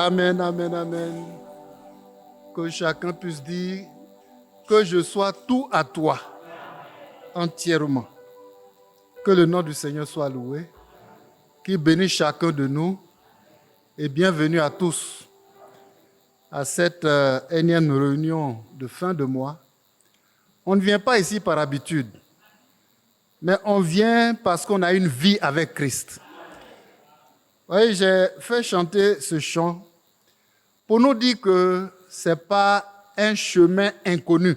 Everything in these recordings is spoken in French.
Amen, amen, amen. Que chacun puisse dire que je sois tout à toi, entièrement. Que le nom du Seigneur soit loué, qu'il bénisse chacun de nous et bienvenue à tous à cette énième réunion de fin de mois. On ne vient pas ici par habitude, mais on vient parce qu'on a une vie avec Christ. Vous voyez, j'ai fait chanter ce chant pour nous dire que ce n'est pas un chemin inconnu.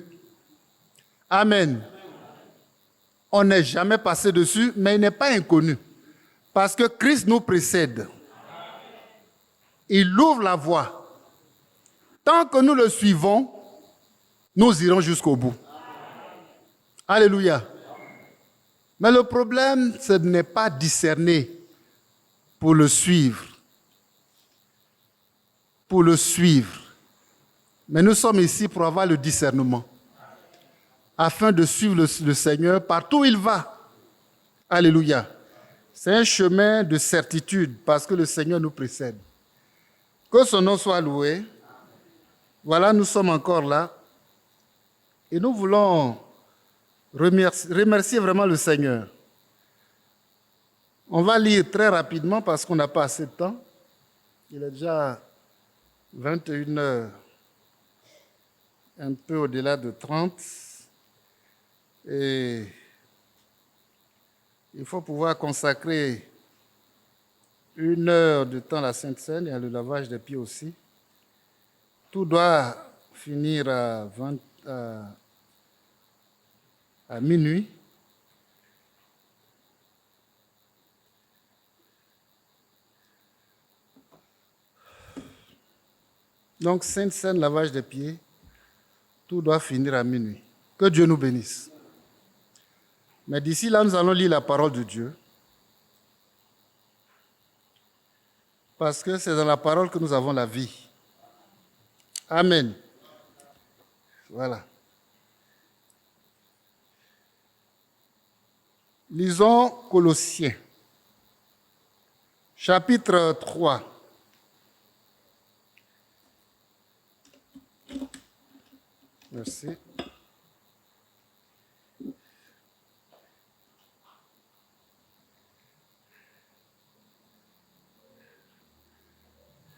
Amen. On n'est jamais passé dessus, mais il n'est pas inconnu. Parce que Christ nous précède. Il ouvre la voie. Tant que nous le suivons, nous irons jusqu'au bout. Alléluia. Mais le problème, ce n'est pas discerner pour le suivre. Pour le suivre. Mais nous sommes ici pour avoir le discernement. Afin de suivre le Seigneur partout où il va. Alléluia. C'est un chemin de certitude parce que le Seigneur nous précède. Que son nom soit loué. Voilà, nous sommes encore là. Et nous voulons remercier vraiment le Seigneur. On va lire très rapidement parce qu'on n'a pas assez de temps. Il est déjà 21 heures, un peu au-delà de 30. Et il faut pouvoir consacrer 1 heure de temps à la Sainte Seine et à le lavage des pieds aussi. Tout doit finir à minuit. Donc, Sainte Seine, lavage des pieds, tout doit finir à minuit. Que Dieu nous bénisse. Mais d'ici là, nous allons lire la parole de Dieu. Parce que c'est dans la parole que nous avons la vie. Amen. Voilà. Lisons Colossiens, chapitre 3. Merci.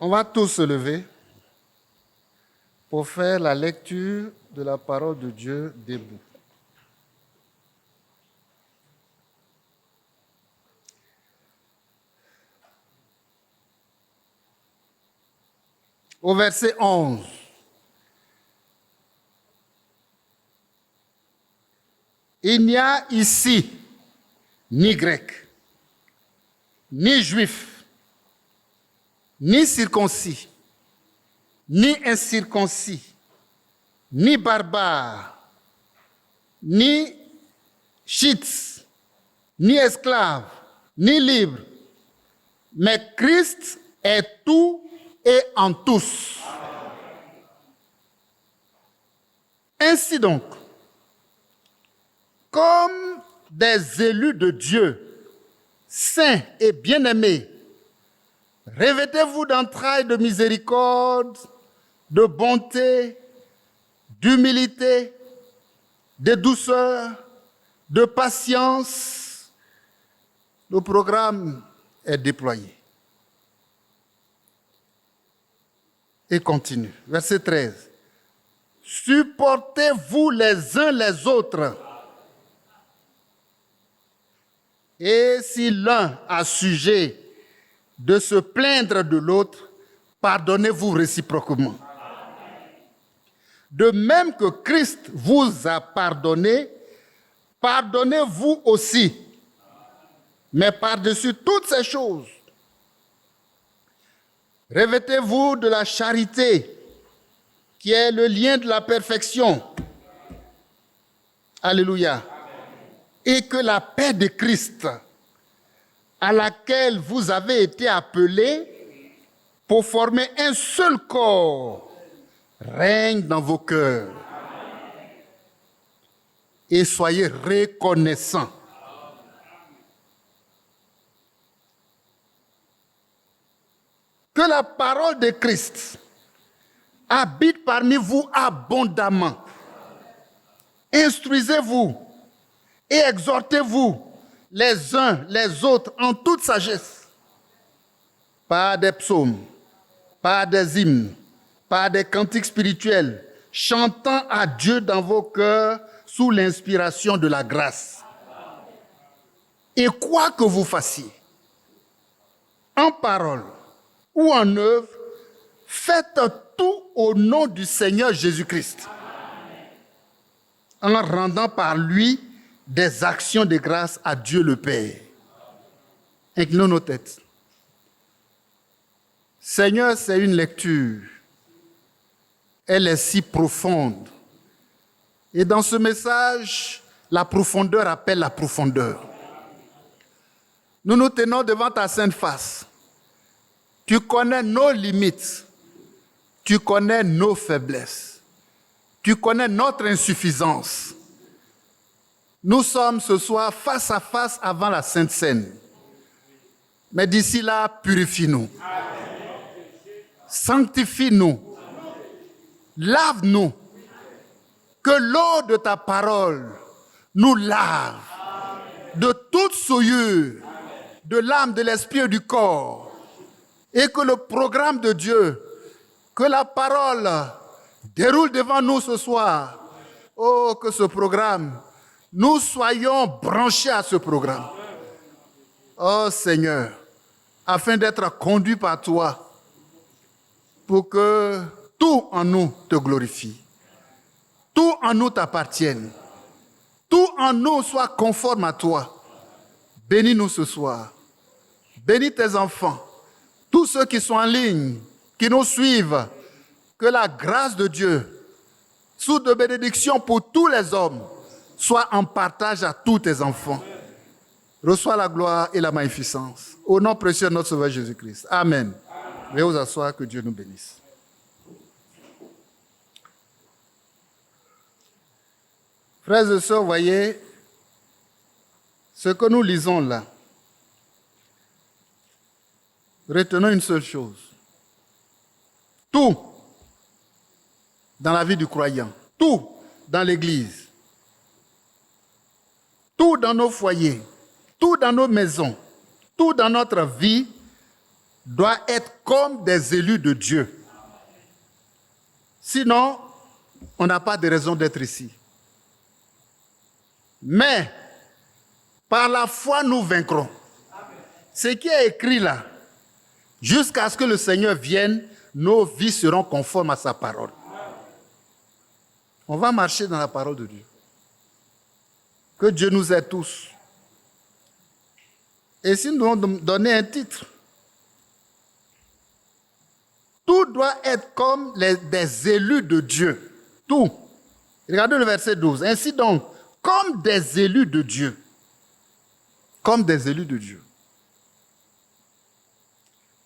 On va tous se lever pour faire la lecture de la parole de Dieu debout. Au verset 11. Il n'y a ici ni grec, ni juif, ni circoncis, ni incirconcis, ni barbare, ni chite, ni esclave, ni libre, mais Christ est tout et en tous. Ainsi donc, comme des élus de Dieu, saints et bien-aimés, revêtez-vous d'entrailles de miséricorde, de bonté, d'humilité, de douceur, de patience. Le programme est déployé. Et continue. Verset 13. Supportez-vous les uns les autres. Et si l'un a sujet de se plaindre de l'autre, pardonnez-vous réciproquement. De même que Christ vous a pardonné, pardonnez-vous aussi. Mais par-dessus toutes ces choses, revêtez-vous de la charité, qui est le lien de la perfection. Alléluia. Et que la paix de Christ, à laquelle vous avez été appelés pour former un seul corps, règne dans vos cœurs. Et soyez reconnaissants. Que la parole de Christ habite parmi vous abondamment. Instruisez-vous et exhortez-vous les uns les autres en toute sagesse, par des psaumes, par des hymnes, par des cantiques spirituels, chantant à Dieu dans vos cœurs sous l'inspiration de la grâce. Et quoi que vous fassiez, en parole ou en œuvre, faites tout au nom du Seigneur Jésus-Christ, en rendant par lui des actions de grâce à Dieu le Père. Inclinons nos têtes. Seigneur, c'est une lecture. Elle est si profonde. Et dans ce message, la profondeur appelle la profondeur. Nous nous tenons devant ta sainte face. Tu connais nos limites. Tu connais nos faiblesses. Tu connais notre insuffisance. Nous sommes ce soir face à face avant la Sainte Seine. Mais d'ici là, purifie-nous. Sanctifie-nous. Lave-nous. Que l'eau de ta parole nous lave de toute souillure de l'âme, de l'esprit et du corps. Et que le programme de Dieu, que la parole déroule devant nous ce soir. Oh, que ce programme, nous soyons branchés à ce programme. Oh Seigneur, afin d'être conduits par toi, pour que tout en nous te glorifie. Tout en nous t'appartienne. Tout en nous soit conforme à toi. Bénis-nous ce soir. Bénis tes enfants. Tous ceux qui sont en ligne, qui nous suivent. Que la grâce de Dieu, sous de bénédictions pour tous les hommes, soit en partage à tous tes enfants. Reçois la gloire et la magnificence. Au nom précieux de notre Sauveur Jésus-Christ. Amen. Veuillez vous asseoir, que Dieu nous bénisse. Frères et sœurs, voyez, ce que nous lisons là, retenons une seule chose. Tout dans la vie du croyant, tout dans l'Église, tout dans nos foyers, tout dans nos maisons, tout dans notre vie doit être comme des élus de Dieu. Sinon, on n'a pas de raison d'être ici. Mais, par la foi, nous vaincrons. Ce qui est écrit là, jusqu'à ce que le Seigneur vienne, nos vies seront conformes à sa parole. On va marcher dans la parole de Dieu. Que Dieu nous aide tous. Et si nous devons donner un titre, tout doit être comme des élus de Dieu. Tout. Regardez le verset 12. Ainsi donc, comme des élus de Dieu. Comme des élus de Dieu.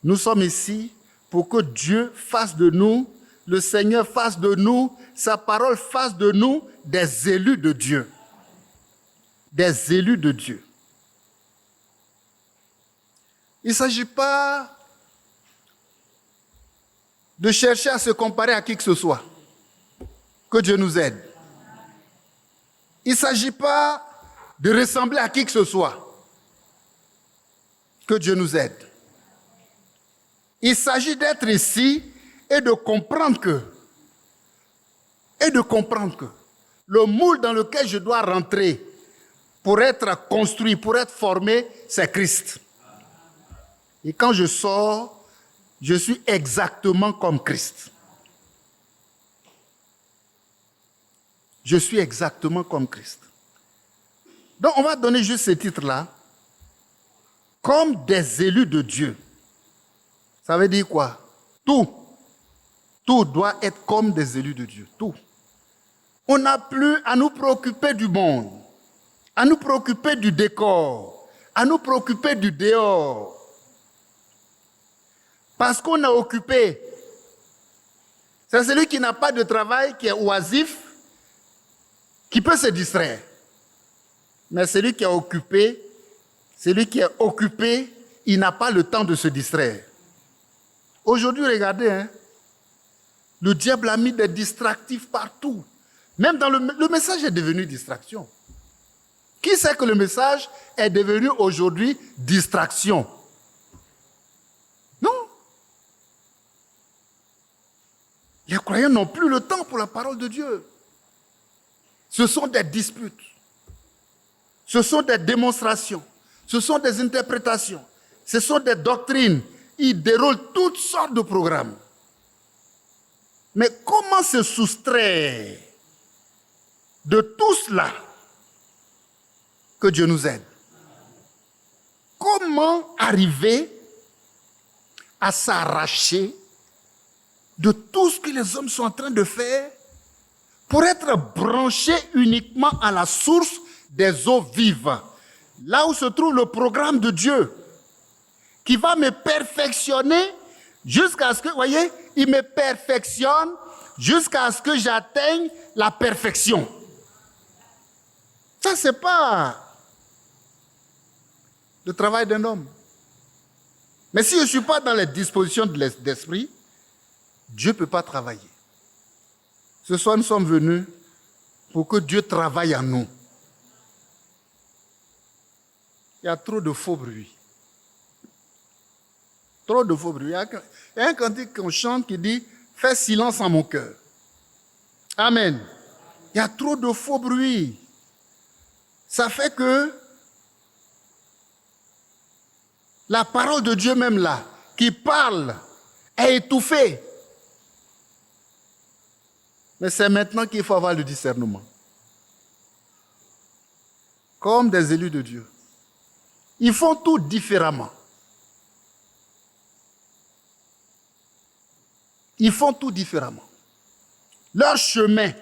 Nous sommes ici pour que Dieu fasse de nous, le Seigneur fasse de nous, sa parole fasse de nous des élus de Dieu. Des élus de Dieu. Il ne s'agit pas de chercher à se comparer à qui que ce soit. Que Dieu nous aide. Il ne s'agit pas de ressembler à qui que ce soit. Que Dieu nous aide. Il s'agit d'être ici et de comprendre que le moule dans lequel je dois rentrer pour être construit, pour être formé, c'est Christ. Et quand je sors, je suis exactement comme Christ. Je suis exactement comme Christ. Donc, on va donner juste ce titre-là. Comme des élus de Dieu. Ça veut dire quoi? Tout doit être comme des élus de Dieu. Tout. On n'a plus à nous préoccuper du monde, à nous préoccuper du décor, à nous préoccuper du dehors. Parce qu'on est occupé. C'est celui qui n'a pas de travail, qui est oisif, qui peut se distraire. Mais celui qui est occupé, il n'a pas le temps de se distraire. Aujourd'hui, regardez, hein, le diable a mis des distractifs partout. Même dans le message est devenu distraction. Qui sait que le message est devenu aujourd'hui distraction? Non. Les croyants n'ont plus le temps pour la parole de Dieu. Ce sont des disputes. Ce sont des démonstrations. Ce sont des interprétations. Ce sont des doctrines. Ils déroulent toutes sortes de programmes. Mais comment se soustraire de tout cela? Que Dieu nous aide. Comment arriver à s'arracher de tout ce que les hommes sont en train de faire pour être branchés uniquement à la source des eaux vives, là où se trouve le programme de Dieu, qui va me perfectionner jusqu'à ce que, vous voyez, il me perfectionne jusqu'à ce que j'atteigne la perfection. Ça, ce n'est pas le travail d'un homme. Mais si je ne suis pas dans les dispositions d'esprit, Dieu ne peut pas travailler. Ce soir, nous sommes venus pour que Dieu travaille en nous. Il y a trop de faux bruits. Trop de faux bruits. Il y a un cantique qu'on chante qui dit « Fais silence en mon cœur ». Amen. Il y a trop de faux bruits. Ça fait que la parole de Dieu même là, qui parle, est étouffée. Mais c'est maintenant qu'il faut avoir le discernement. Comme des élus de Dieu. Ils font tout différemment. Ils font tout différemment. Leur chemin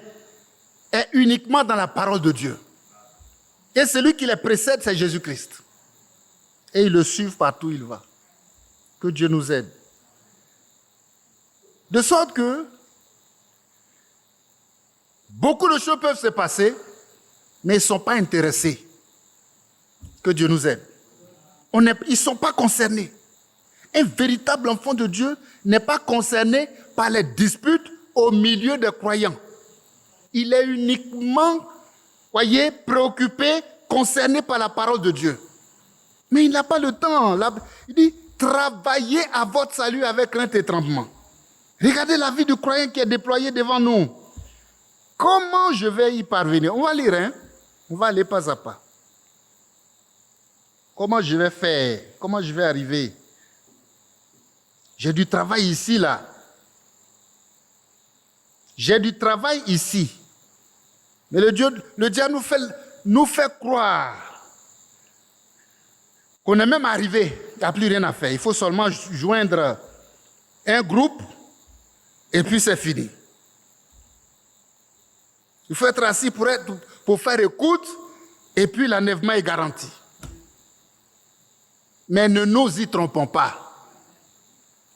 est uniquement dans la parole de Dieu. Et celui qui les précède, c'est Jésus-Christ. Et ils le suivent partout où il va. Que Dieu nous aide. De sorte que beaucoup de choses peuvent se passer, mais ils ne sont pas intéressés. Que Dieu nous aide. Ils ne sont pas concernés. Un véritable enfant de Dieu n'est pas concerné par les disputes au milieu des croyants. Il est uniquement, voyez, préoccupé, concerné par la parole de Dieu. Mais il n'a pas le temps. Il dit, travaillez à votre salut avec crainte et tremblement. Regardez la vie du croyant qui est déployée devant nous. Comment je vais y parvenir? On va lire, hein? On va aller pas à pas. Comment je vais faire? Comment je vais arriver? J'ai du travail ici, là. J'ai du travail ici. Mais le diable nous fait croire qu'on est même arrivé. Il n'y a plus rien à faire. Il faut seulement joindre un groupe et puis c'est fini. Il faut être assis pour faire écoute et puis l'enlèvement est garanti. Mais ne nous y trompons pas.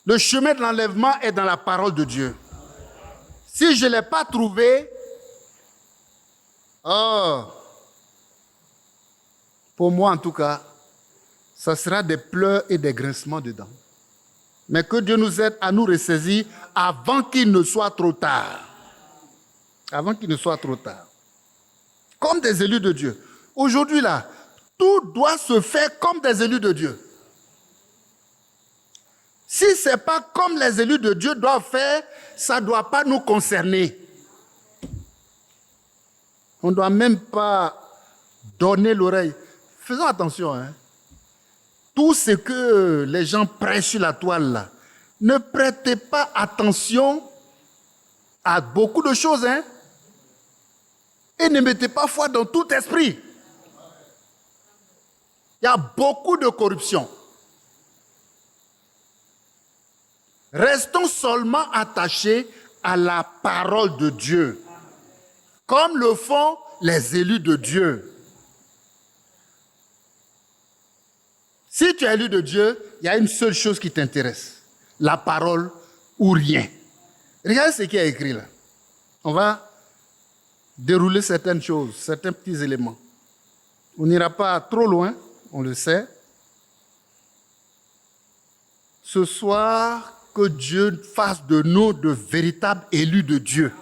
Le chemin de l'enlèvement est dans la parole de Dieu. Si je ne l'ai pas trouvé, pour moi en tout cas, ça sera des pleurs et des grincements dedans. Mais que Dieu nous aide à nous ressaisir avant qu'il ne soit trop tard. Avant qu'il ne soit trop tard. Comme des élus de Dieu. Aujourd'hui là, tout doit se faire comme des élus de Dieu. Si ce n'est pas comme les élus de Dieu doivent faire, ça ne doit pas nous concerner. On ne doit même pas donner l'oreille. Faisons attention. Hein. Tout ce que les gens prêchent sur la toile, là, ne prêtez pas attention à beaucoup de choses. Hein. Et ne mettez pas foi dans tout esprit. Il y a beaucoup de corruption. Restons seulement attachés à la parole de Dieu, comme le font les élus de Dieu. Si tu es élu de Dieu, il y a une seule chose qui t'intéresse, la parole ou rien. Regardez ce qui est écrit là. On va dérouler certaines choses, certains petits éléments. On n'ira pas trop loin, on le sait. Ce soir, que Dieu fasse de nous de véritables élus de Dieu.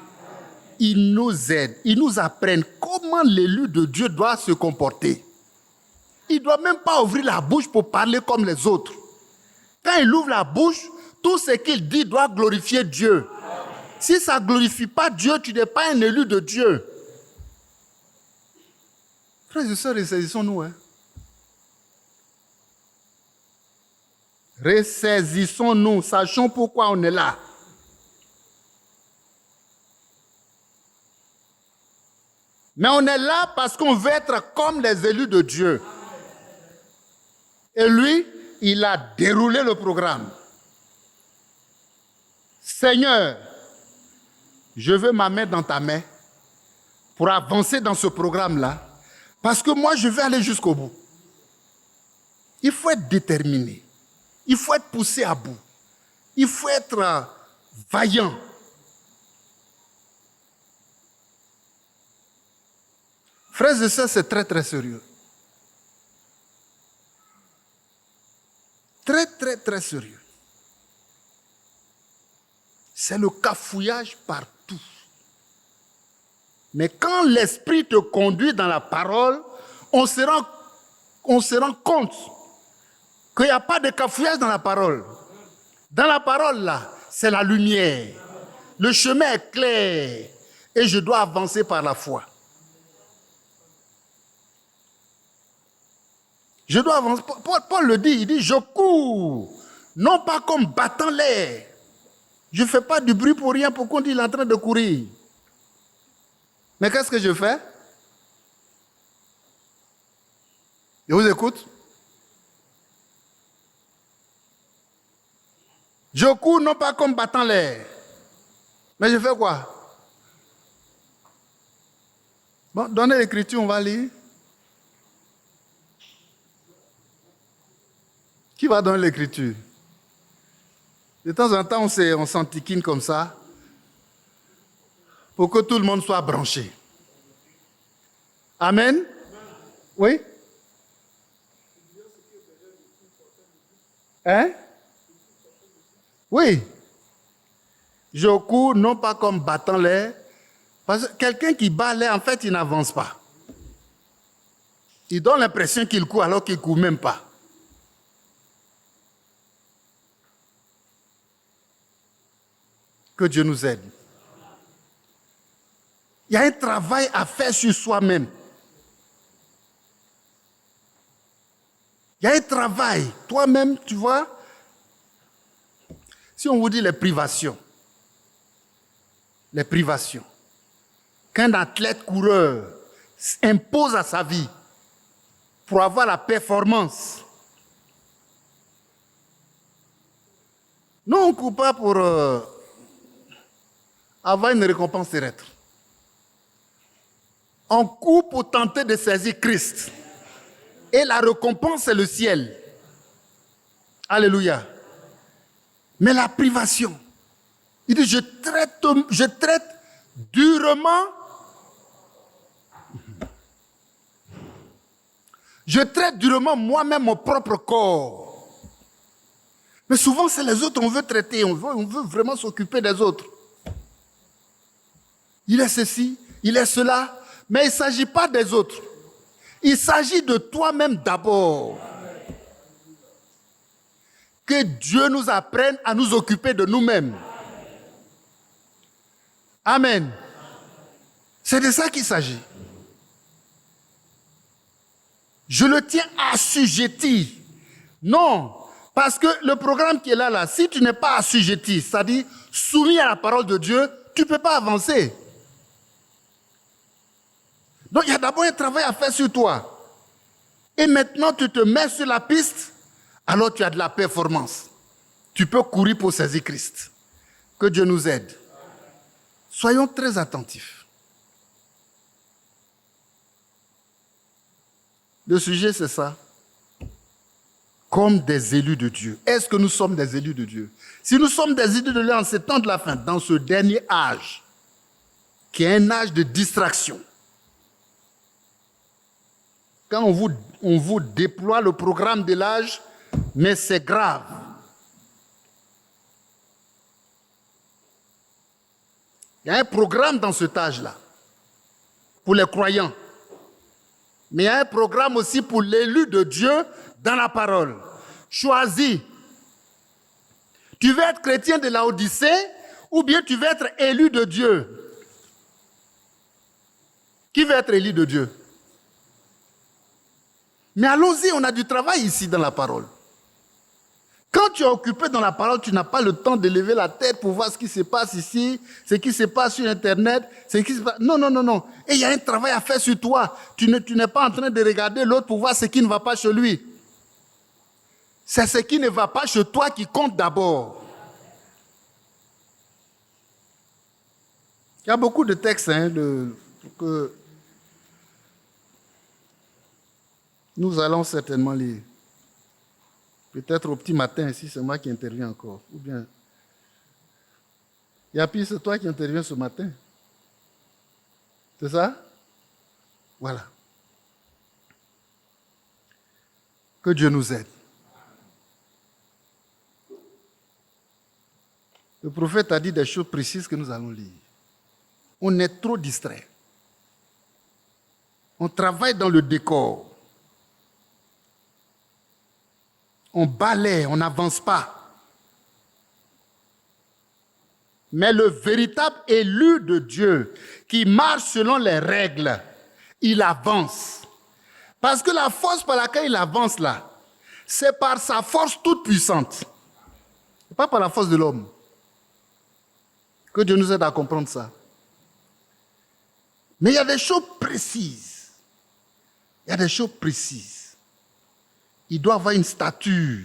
Il nous aide, il nous apprenne comment l'élu de Dieu doit se comporter. Il ne doit même pas ouvrir la bouche pour parler comme les autres. Quand il ouvre la bouche, tout ce qu'il dit doit glorifier Dieu. Si ça ne glorifie pas Dieu, tu n'es pas un élu de Dieu. Frères et sœurs, ressaisissons-nous. Ressaisissons-nous, sachons pourquoi on est là. Mais on est là parce qu'on veut être comme les élus de Dieu. Et lui, il a déroulé le programme. Seigneur, je veux ma main dans ta main pour avancer dans ce programme-là, parce que moi, je veux aller jusqu'au bout. Il faut être déterminé. Il faut être poussé à bout. Il faut être vaillant. Frères et sœurs, c'est très, très sérieux. Très, très, très sérieux. C'est le cafouillage partout. Mais quand l'Esprit te conduit dans la parole, on se rend compte qu'il n'y a pas de cafouillage dans la parole. Dans la parole, là, c'est la lumière. Le chemin est clair et je dois avancer par la foi. Je dois avancer. Paul le dit, il dit, je cours, non pas comme battant l'air. Je ne fais pas du bruit pour rien pour qu'on dise qu'il est en train de courir. Mais qu'est-ce que je fais? Je vous écoute. Je cours non pas comme battant l'air. Mais je fais quoi? Bon, donnez l'écriture, on va lire. Qui va donner l'écriture? De temps en temps, on s'entiquine comme ça pour que tout le monde soit branché. Amen? Oui? Hein? Oui. Je cours non pas comme battant l'air, parce que quelqu'un qui bat l'air, en fait, il n'avance pas. Il donne l'impression qu'il court alors qu'il ne court même pas. Que Dieu nous aide. Il y a un travail à faire sur soi-même. Il y a un travail. Toi-même, tu vois, si on vous dit les privations, qu'un athlète coureur impose à sa vie pour avoir la performance. Non, on ne court pas pour avoir une récompense terrestre. On court pour tenter de saisir Christ. Et la récompense, c'est le ciel. Alléluia. Mais la privation, il dit, je traite durement. Je traite durement moi-même mon propre corps. Mais souvent, c'est les autres qu'on veut traiter. On veut vraiment s'occuper des autres. Il est ceci, il est cela. Mais il ne s'agit pas des autres. Il s'agit de toi-même d'abord. Que Dieu nous apprenne à nous occuper de nous-mêmes. Amen. C'est de ça qu'il s'agit. Je le tiens assujetti. Non, parce que le programme qui est là, si tu n'es pas assujetti, c'est-à-dire soumis à la parole de Dieu, tu ne peux pas avancer. Donc il y a d'abord un travail à faire sur toi. Et maintenant tu te mets sur la piste, alors tu as de la performance. Tu peux courir pour saisir Christ. Que Dieu nous aide. Soyons très attentifs. Le sujet, c'est ça. Comme des élus de Dieu. Est-ce que nous sommes des élus de Dieu? Si nous sommes des élus de Dieu en ces temps de la fin, dans ce dernier âge, qui est un âge de distraction, quand on vous déploie le programme de l'âge, mais c'est grave. Il y a un programme dans cet âge-là, pour les croyants. Mais il y a un programme aussi pour l'élu de Dieu dans la parole. Choisis. Tu veux être chrétien de la Odyssée ou bien tu veux être élu de Dieu? Qui veut être élu de Dieu? Mais allons-y, on a du travail ici dans la parole. Quand tu es occupé dans la parole, tu n'as pas le temps de lever la tête pour voir ce qui se passe ici, ce qui se passe sur Internet, ce qui se passe... Non, non, non, non. Et il y a un travail à faire sur toi. Tu n'es pas en train de regarder l'autre pour voir ce qui ne va pas chez lui. C'est ce qui ne va pas chez toi qui compte d'abord. Il y a beaucoup de textes que nous allons certainement lire. Peut-être au petit matin, si c'est moi qui interviens encore. Ou bien, Yapi, c'est toi qui interviens ce matin. C'est ça? Voilà. Que Dieu nous aide. Le prophète a dit des choses précises que nous allons lire. On est trop distrait. On travaille dans le décor. On balaie, on n'avance pas. Mais le véritable élu de Dieu, qui marche selon les règles, il avance. Parce que la force par laquelle il avance là, c'est par sa force toute puissante. Pas par la force de l'homme. Que Dieu nous aide à comprendre ça. Mais il y a des choses précises. Il y a des choses précises. Il doit avoir une stature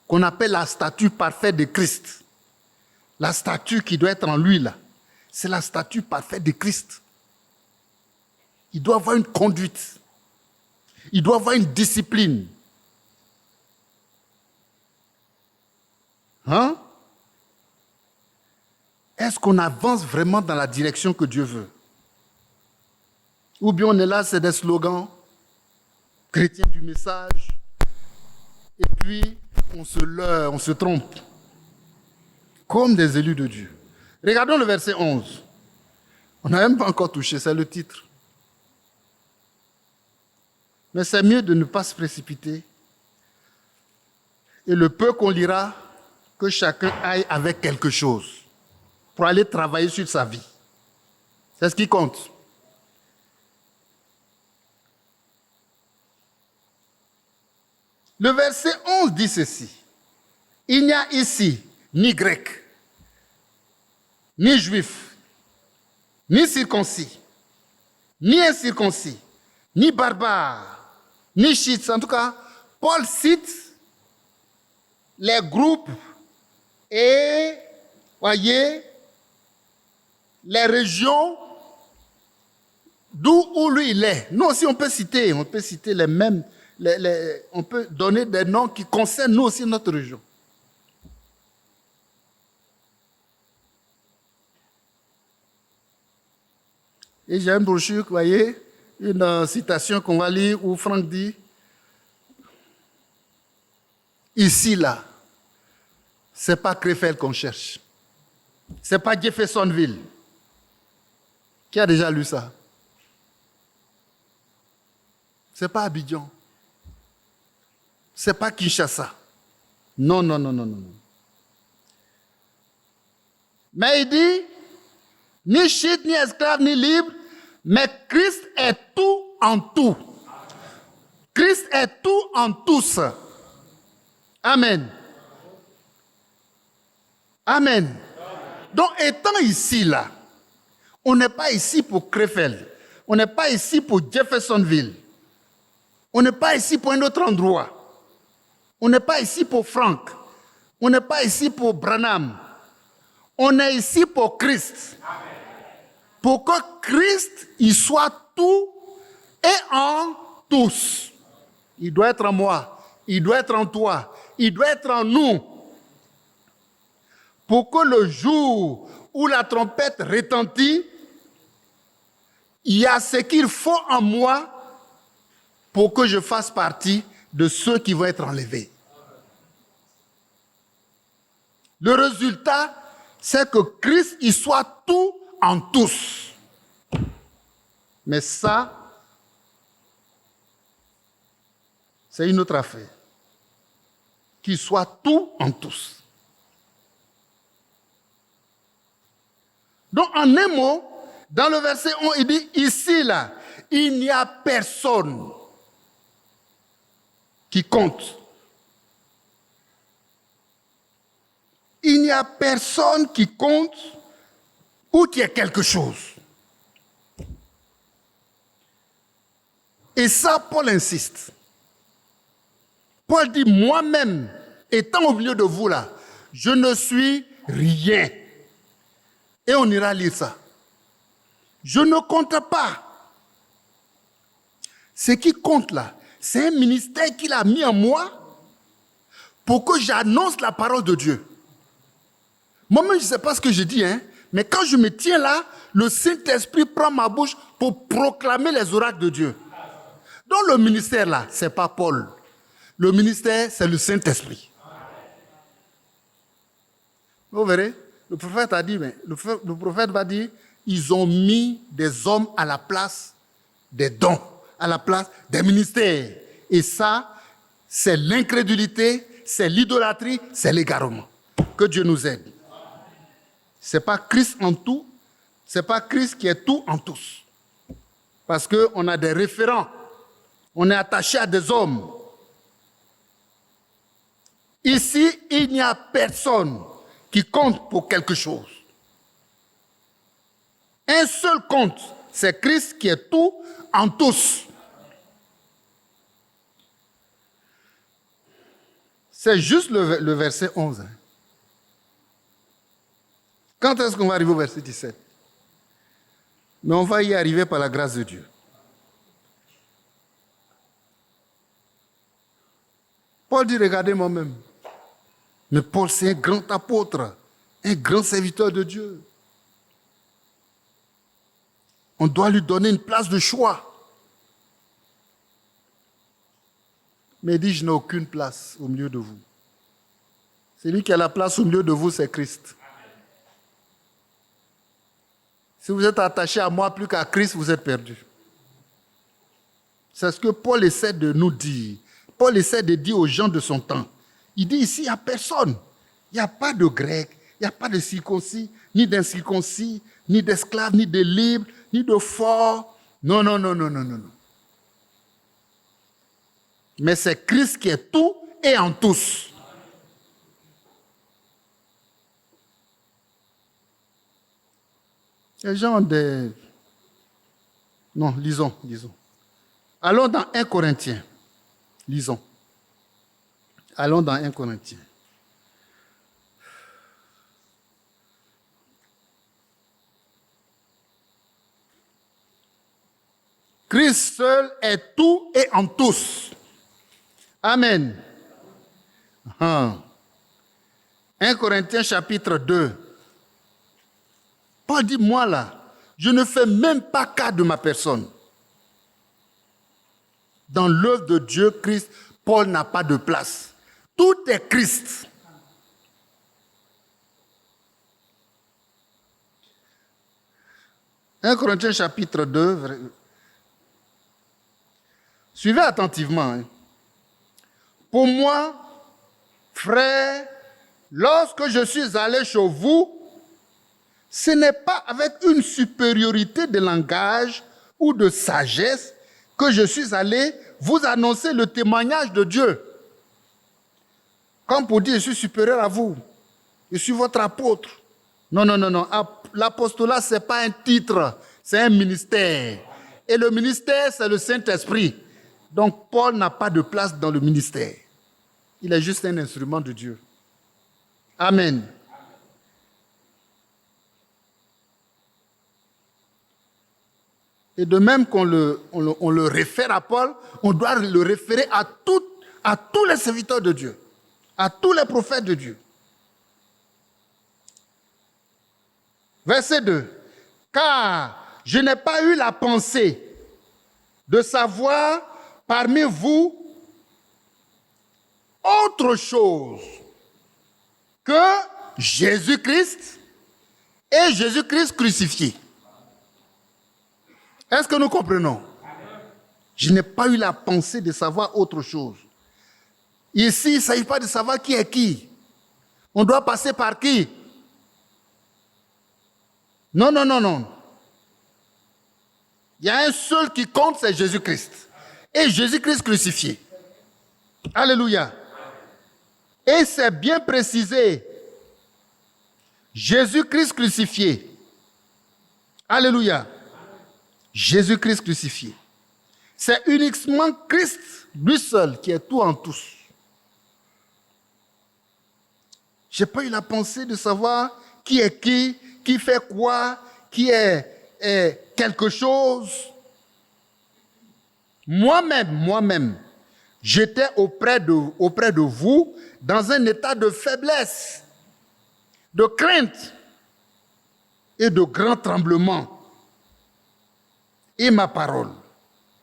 qu'on appelle la stature parfaite de Christ. La stature qui doit être en lui, là, c'est la stature parfaite de Christ. Il doit avoir une conduite. Il doit avoir une discipline. Hein? Est-ce qu'on avance vraiment dans la direction que Dieu veut? Ou bien on est là, c'est des slogans, chrétiens du message, et puis on se leurre, on se trompe, comme des élus de Dieu. Regardons le verset 11. On n'a même pas encore touché, c'est le titre. Mais c'est mieux de ne pas se précipiter. Et le peu qu'on lira, que chacun aille avec quelque chose pour aller travailler sur sa vie. C'est ce qui compte. Le verset 11 dit ceci. Il n'y a ici ni grec, ni juif, ni circoncis, ni incirconcis, ni barbare, ni chite. En tout cas, Paul cite les groupes et, voyez, les régions d'où lui il est. Nous aussi, on peut citer les mêmes, on peut donner des noms qui concernent nous aussi notre région. Et j'ai une brochure, vous voyez, une citation qu'on va lire où Franck dit, ici, là, c'est pas Krefeld qu'on cherche. C'est pas Jeffersonville. Qui a déjà lu ça? C'est pas Abidjan. C'est pas Kinshasa. Non, non, non, non, non. Mais il dit, ni chite, ni esclave, ni libre, mais Christ est tout en tout. Christ est tout en tous. Amen. Amen. Donc, étant ici, là, on n'est pas ici pour Krefeld. On n'est pas ici pour Jeffersonville. On n'est pas ici pour un autre endroit. On n'est pas ici pour Franck. On n'est pas ici pour Branham. On est ici pour Christ. Pour que Christ, il soit tout et en tous. Il doit être en moi. Il doit être en toi. Il doit être en nous. Pour que le jour où la trompette retentit, il y a ce qu'il faut en moi pour que je fasse partie de ceux qui vont être enlevés. Le résultat, c'est que Christ, il soit tout en tous. Mais ça, c'est une autre affaire. Qu'il soit tout en tous. Donc, en un mot, dans le verset 11, il dit, ici, là, il n'y a personne qui compte. Il n'y a personne qui compte ou qui est quelque chose. Et ça, Paul insiste. Paul dit, moi-même, étant au milieu de vous là, je ne suis rien. Et on ira lire ça. Je ne compte pas. Ce qui compte là, c'est un ministère qu'il a mis en moi pour que j'annonce la parole de Dieu. Moi-même, je ne sais pas ce que je dis, mais quand je me tiens là, le Saint-Esprit prend ma bouche pour proclamer les oracles de Dieu. Donc le ministère là, ce n'est pas Paul. Le ministère, c'est le Saint-Esprit. Vous verrez, le prophète a dit, mais le prophète va dire, ils ont mis des hommes à la place des dons, à la place des ministères. Et ça, c'est l'incrédulité, c'est l'idolâtrie, c'est l'égarement. Que Dieu nous aide. Ce n'est pas Christ en tout, ce n'est pas Christ qui est tout en tous. Parce qu'on a des référents, on est attaché à des hommes. Ici, il n'y a personne qui compte pour quelque chose. Un seul compte, c'est Christ qui est tout en tous. C'est juste le verset 11. Quand est-ce qu'on va arriver au verset 17? Mais on va y arriver par la grâce de Dieu. Paul dit, regardez moi-même. Mais Paul, c'est un grand apôtre, un grand serviteur de Dieu. On doit lui donner une place de choix. Mais il dit, je n'ai aucune place au milieu de vous. Celui qui a la place au milieu de vous, c'est Christ. Si vous êtes attaché à moi plus qu'à Christ, vous êtes perdu. C'est ce que Paul essaie de nous dire. Paul essaie de dire aux gens de son temps. Il dit ici, il n'y a personne. Il n'y a pas de grec, il n'y a pas de circoncis, ni d'incirconcis, ni d'esclaves, ni de libres, ni de forts. Non, non, non, non, non, non. Mais c'est Christ qui est tout et en tous. Les gens ont des... Non, lisons. Allons dans 1 Corinthiens. Lisons. Allons dans 1 Corinthiens. Christ seul est tout et en tous. Amen. 1 Corinthiens chapitre 2. Paul dit, moi là, je ne fais même pas cas de ma personne. Dans l'œuvre de Dieu, Christ, Paul n'a pas de place. Tout est Christ. « 1 Corinthiens chapitre 2, suivez attentivement. Pour moi, frère, lorsque je suis allé chez vous, ce n'est pas avec une supériorité de langage ou de sagesse que je suis allé vous annoncer le témoignage de Dieu. Comme pour dire, je suis supérieur à vous. Je suis votre apôtre. Non. L'apostolat, ce n'est pas un titre, c'est un ministère. Et le ministère, c'est le Saint-Esprit. Donc, Paul n'a pas de place dans le ministère. Il est juste un instrument de Dieu. Amen. Et de même qu'on le réfère à Paul, on doit le référer à tous les serviteurs de Dieu, à tous les prophètes de Dieu. Verset 2. Car je n'ai pas eu la pensée de savoir parmi vous autre chose que Jésus-Christ et Jésus-Christ crucifié. Est-ce que nous comprenons? Je n'ai pas eu la pensée de savoir autre chose. Ici, il ne s'agit pas de savoir qui est qui. On doit passer par qui? Non, non, non, non. Il y a un seul qui compte, c'est Jésus-Christ. Et Jésus-Christ crucifié. Alléluia. Et c'est bien précisé. Jésus-Christ crucifié. Alléluia. Jésus-Christ crucifié. C'est uniquement Christ, lui seul, qui est tout en tous. Je n'ai pas eu la pensée de savoir qui est qui fait quoi, qui est quelque chose. Moi-même, j'étais auprès de vous dans un état de faiblesse, de crainte et de grand tremblement. Et ma parole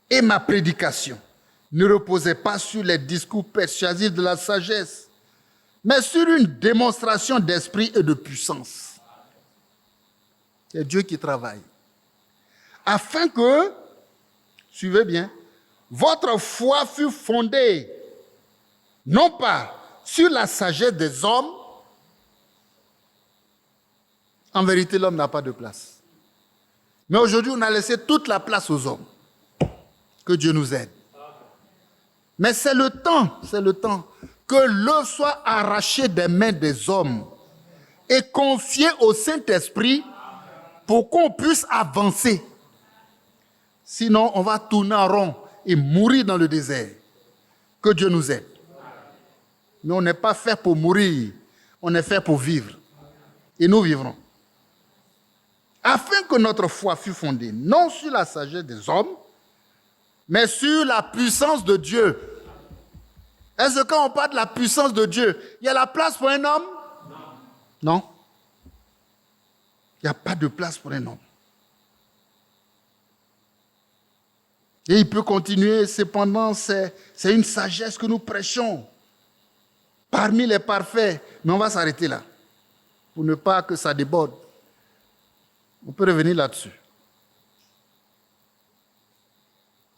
et ma prédication ne reposaient pas sur les discours persuasifs de la sagesse, mais sur une démonstration d'esprit et de puissance. C'est Dieu qui travaille. Afin que, suivez bien, votre foi fût fondée, non pas sur la sagesse des hommes. En vérité, l'homme n'a pas de place. Mais aujourd'hui, on a laissé toute la place aux hommes. Que Dieu nous aide. Mais c'est le temps que l'œuvre soit arrachée des mains des hommes et confiée au Saint-Esprit pour qu'on puisse avancer. Sinon, on va tourner en rond et mourir dans le désert. Que Dieu nous aide. Mais on n'est pas fait pour mourir, on est fait pour vivre. Et nous vivrons. Afin que notre foi fût fondée, non sur la sagesse des hommes, mais sur la puissance de Dieu. Est-ce que quand on parle de la puissance de Dieu, il y a la place pour un homme? Non. Il n'y a pas de place pour un homme. Et il peut continuer, cependant, c'est une sagesse que nous prêchons parmi les parfaits. Mais on va s'arrêter là, pour ne pas que ça déborde. On peut revenir là-dessus.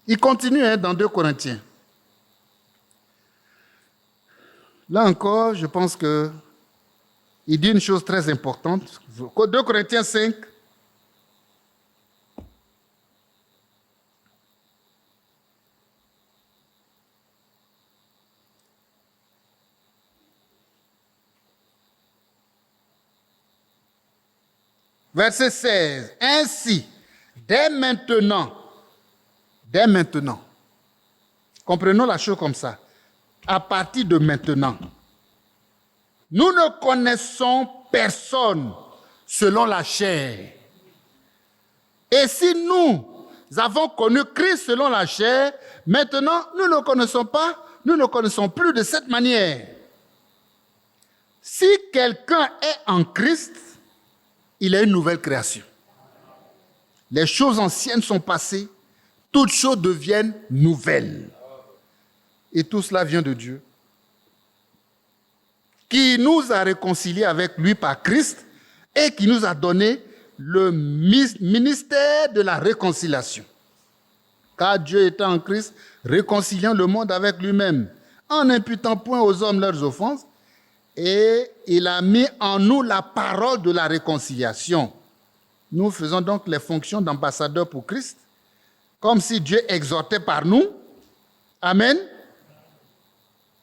Il continue dans 2 Corinthiens. Là encore, je pense qu'il dit une chose très importante. 2 Corinthiens 5. Verset 16. Ainsi, dès maintenant, comprenons la chose comme ça, à partir de maintenant, nous ne connaissons personne selon la chair. Et si nous avons connu Christ selon la chair, maintenant nous ne connaissons plus de cette manière. Si quelqu'un est en Christ, il est une nouvelle création. Les choses anciennes sont passées, toutes choses deviennent nouvelles. Et tout cela vient de Dieu, qui nous a réconciliés avec lui par Christ et qui nous a donné le ministère de la réconciliation. Car Dieu était en Christ, réconciliant le monde avec lui-même, en n'imputant point aux hommes leurs offenses, et il a mis en nous la parole de la réconciliation. Nous faisons donc les fonctions d'ambassadeurs pour Christ, comme si Dieu exhortait par nous. Amen.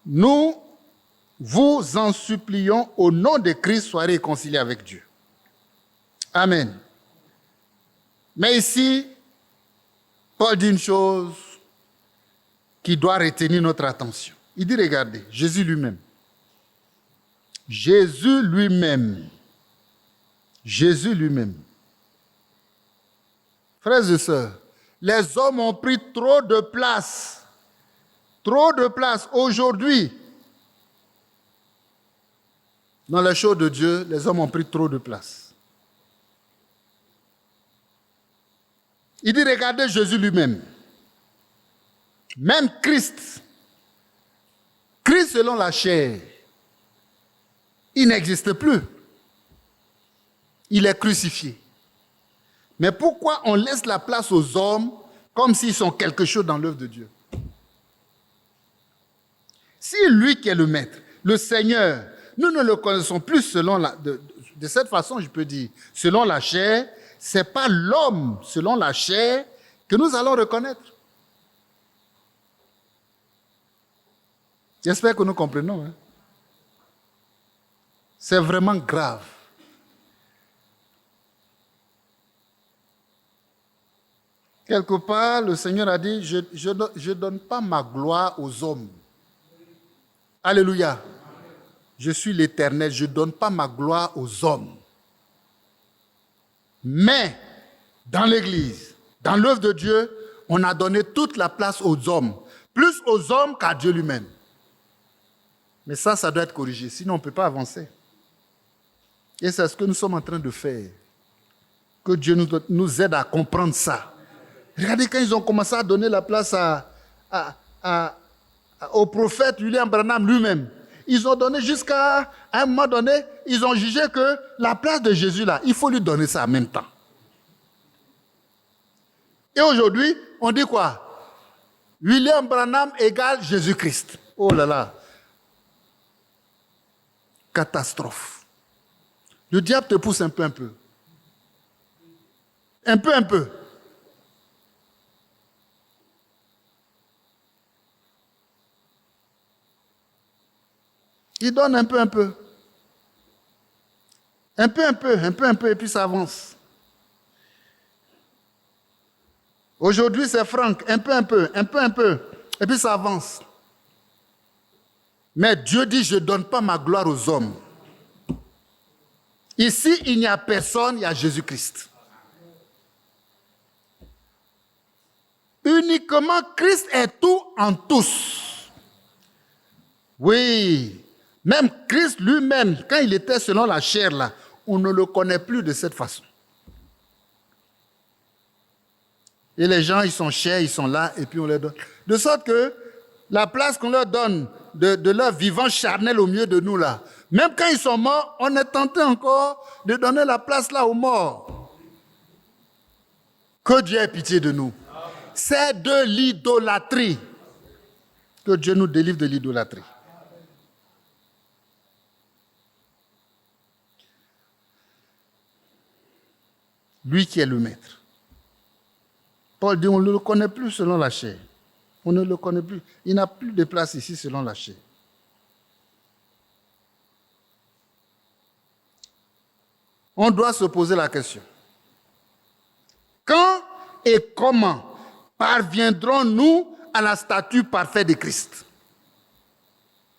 Nous vous en supplions au nom de Christ, soyez réconciliés avec Dieu. Amen. Mais ici, Paul dit une chose qui doit retenir notre attention. Il dit, regardez, Jésus lui-même, frères et sœurs, les hommes ont pris trop de place aujourd'hui. Dans les choses de Dieu, les hommes ont pris trop de place. Il dit, regardez Jésus lui-même. Même Christ selon la chair, il n'existe plus. Il est crucifié. Mais pourquoi on laisse la place aux hommes comme s'ils sont quelque chose dans l'œuvre de Dieu? Si lui qui est le maître, le Seigneur, nous ne le connaissons plus selon de cette façon, je peux dire, selon la chair, ce n'est pas l'homme selon la chair que nous allons reconnaître. J'espère que nous comprenons. C'est vraiment grave. Quelque part, le Seigneur a dit, je ne donne pas ma gloire aux hommes. Alléluia. Je suis l'Éternel, je ne donne pas ma gloire aux hommes. Mais, dans l'Église, dans l'œuvre de Dieu, on a donné toute la place aux hommes. Plus aux hommes qu'à Dieu lui-même. Mais ça doit être corrigé, sinon on ne peut pas avancer. Et c'est ce que nous sommes en train de faire. Que Dieu nous aide à comprendre ça. Regardez quand ils ont commencé à donner la place au prophète William Branham lui-même. Ils ont donné jusqu'à un moment donné, ils ont jugé que la place de Jésus là, il faut lui donner ça en même temps. Et aujourd'hui, on dit quoi? William Branham égale Jésus-Christ. Oh là là. Catastrophe. Le diable te pousse un peu. Un peu. Il donne un peu. Un peu, et puis ça avance. Aujourd'hui, c'est Franck, un peu, et puis ça avance. Mais Dieu dit, je ne donne pas ma gloire aux hommes. Ici, il n'y a personne, il y a Jésus-Christ. Uniquement Christ est tout en tous. Oui. Même Christ lui-même, quand il était selon la chair, là, on ne le connaît plus de cette façon. Et les gens, ils sont chers, ils sont là, et puis on leur donne. De sorte que la place qu'on leur donne de leur vivant charnel au milieu de nous, là, même quand ils sont morts, on est tenté encore de donner la place là aux morts. Que Dieu ait pitié de nous. C'est de l'idolâtrie. Que Dieu nous délivre de l'idolâtrie. Lui qui est le maître. Paul dit, on ne le connaît plus selon la chair. On ne le connaît plus. Il n'a plus de place ici selon la chair. On doit se poser la question. Quand et comment parviendrons-nous à la statue parfaite de Christ?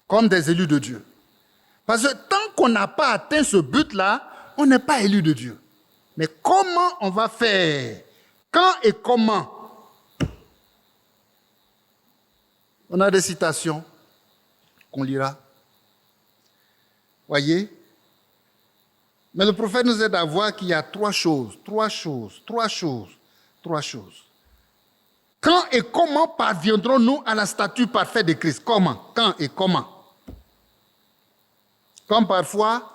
Comme des élus de Dieu. Parce que tant qu'on n'a pas atteint ce but-là, on n'est pas élu de Dieu. Mais comment on va faire? Quand et comment? On a des citations qu'on lira. Voyez? Mais le prophète nous aide à voir qu'il y a trois choses. Quand et comment parviendrons-nous à la statue parfaite de Christ? Comment? Quand et comment? Comme parfois,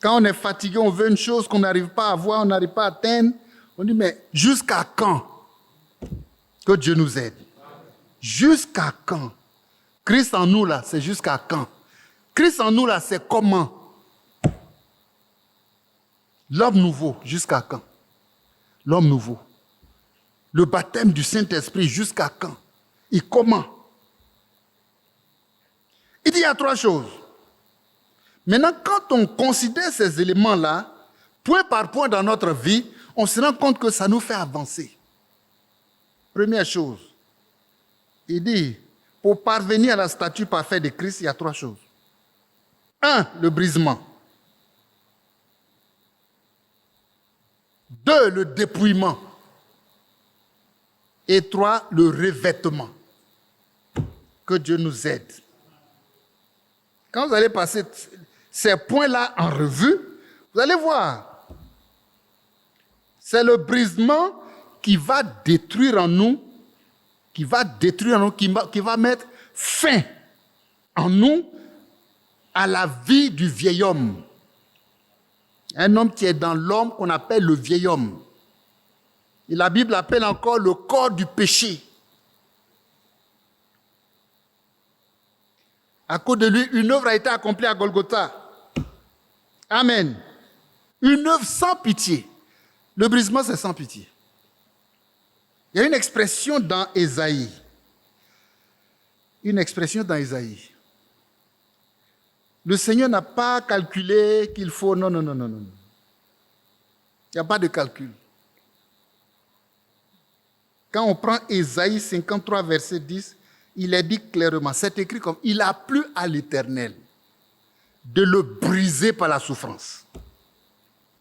quand on est fatigué, on veut une chose qu'on n'arrive pas à voir, on n'arrive pas à atteindre. On dit, mais jusqu'à quand? Que Dieu nous aide. Jusqu'à quand? Christ en nous, là, c'est jusqu'à quand? Christ en nous, là, c'est comment? L'homme nouveau, jusqu'à quand? L'homme nouveau. Le baptême du Saint-Esprit, jusqu'à quand? Et comment? Il dit, il y a trois choses. Maintenant, quand on considère ces éléments-là, point par point dans notre vie, on se rend compte que ça nous fait avancer. Première chose, il dit, pour parvenir à la statue parfaite de Christ, il y a trois choses. 1, le brisement. 2, le dépouillement. Et 3, le revêtement. Que Dieu nous aide. Quand vous allez passer ces points-là en revue, vous allez voir. C'est le brisement qui va détruire en nous, qui va mettre fin en nous à la vie du vieil homme. Un homme qui est dans l'homme qu'on appelle le vieil homme. Et la Bible appelle encore le corps du péché. À cause de lui, une œuvre a été accomplie à Golgotha. Amen. Une œuvre sans pitié. Le brisement, c'est sans pitié. Il y a une expression dans Ésaïe. Une expression dans Ésaïe. Le Seigneur n'a pas calculé qu'il faut... Non. Il n'y a pas de calcul. Quand on prend Ésaïe 53, verset 10, il est dit clairement, c'est écrit comme, il a plu à l'Éternel de le briser par la souffrance.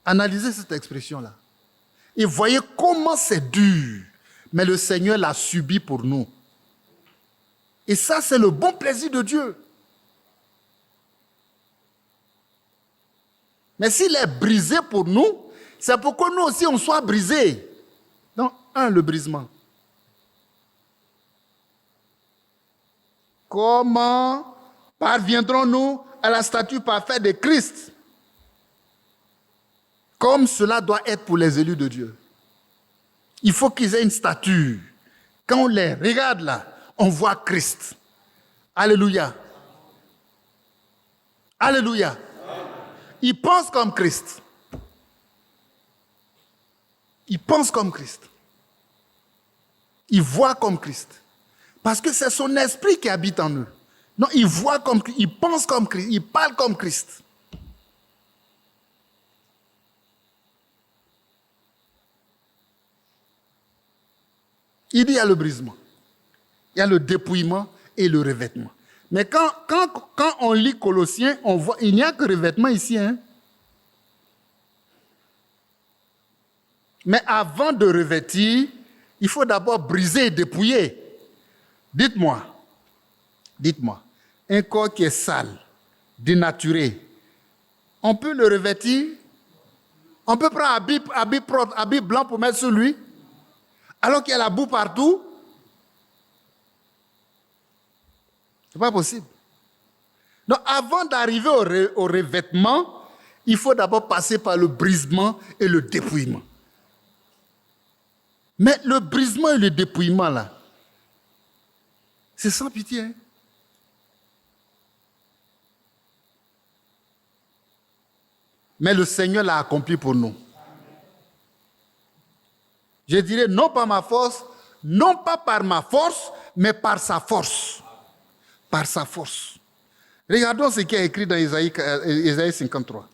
Analysez cette expression-là. Et voyez comment c'est dur, mais le Seigneur l'a subi pour nous. Et ça, c'est le bon plaisir de Dieu. Mais s'il est brisé pour nous, c'est pour que nous aussi on soit brisés. Donc, le brisement. Comment parviendrons-nous à la statue parfaite de Christ? Comme cela doit être pour les élus de Dieu. Il faut qu'ils aient une statue. Quand on les regarde là, on voit Christ. Alléluia. Alléluia. Ils pensent comme Christ. Ils pensent comme Christ. Ils voient comme Christ. Parce que c'est son esprit qui habite en eux. Non, ils voient comme Christ, ils pensent comme Christ, ils parlent comme Christ. Il dit il y a le brisement, il y a le dépouillement et le revêtement. Mais quand on lit Colossiens, on voit il n'y a que revêtement ici. Hein? Mais avant de revêtir, il faut d'abord briser et dépouiller. Dites-moi, un corps qui est sale, dénaturé, on peut le revêtir? On peut prendre habit blanc pour mettre sur lui? Alors qu'il y a la boue partout? Ce n'est pas possible. Donc, avant d'arriver au revêtement, il faut d'abord passer par le brisement et le dépouillement. Mais le brisement et le dépouillement, là, c'est sans pitié. Hein? Mais le Seigneur l'a accompli pour nous. Je dirais non par ma force, non pas par ma force, mais par sa force. Par sa force. Regardons ce qui est écrit dans Ésaïe 53.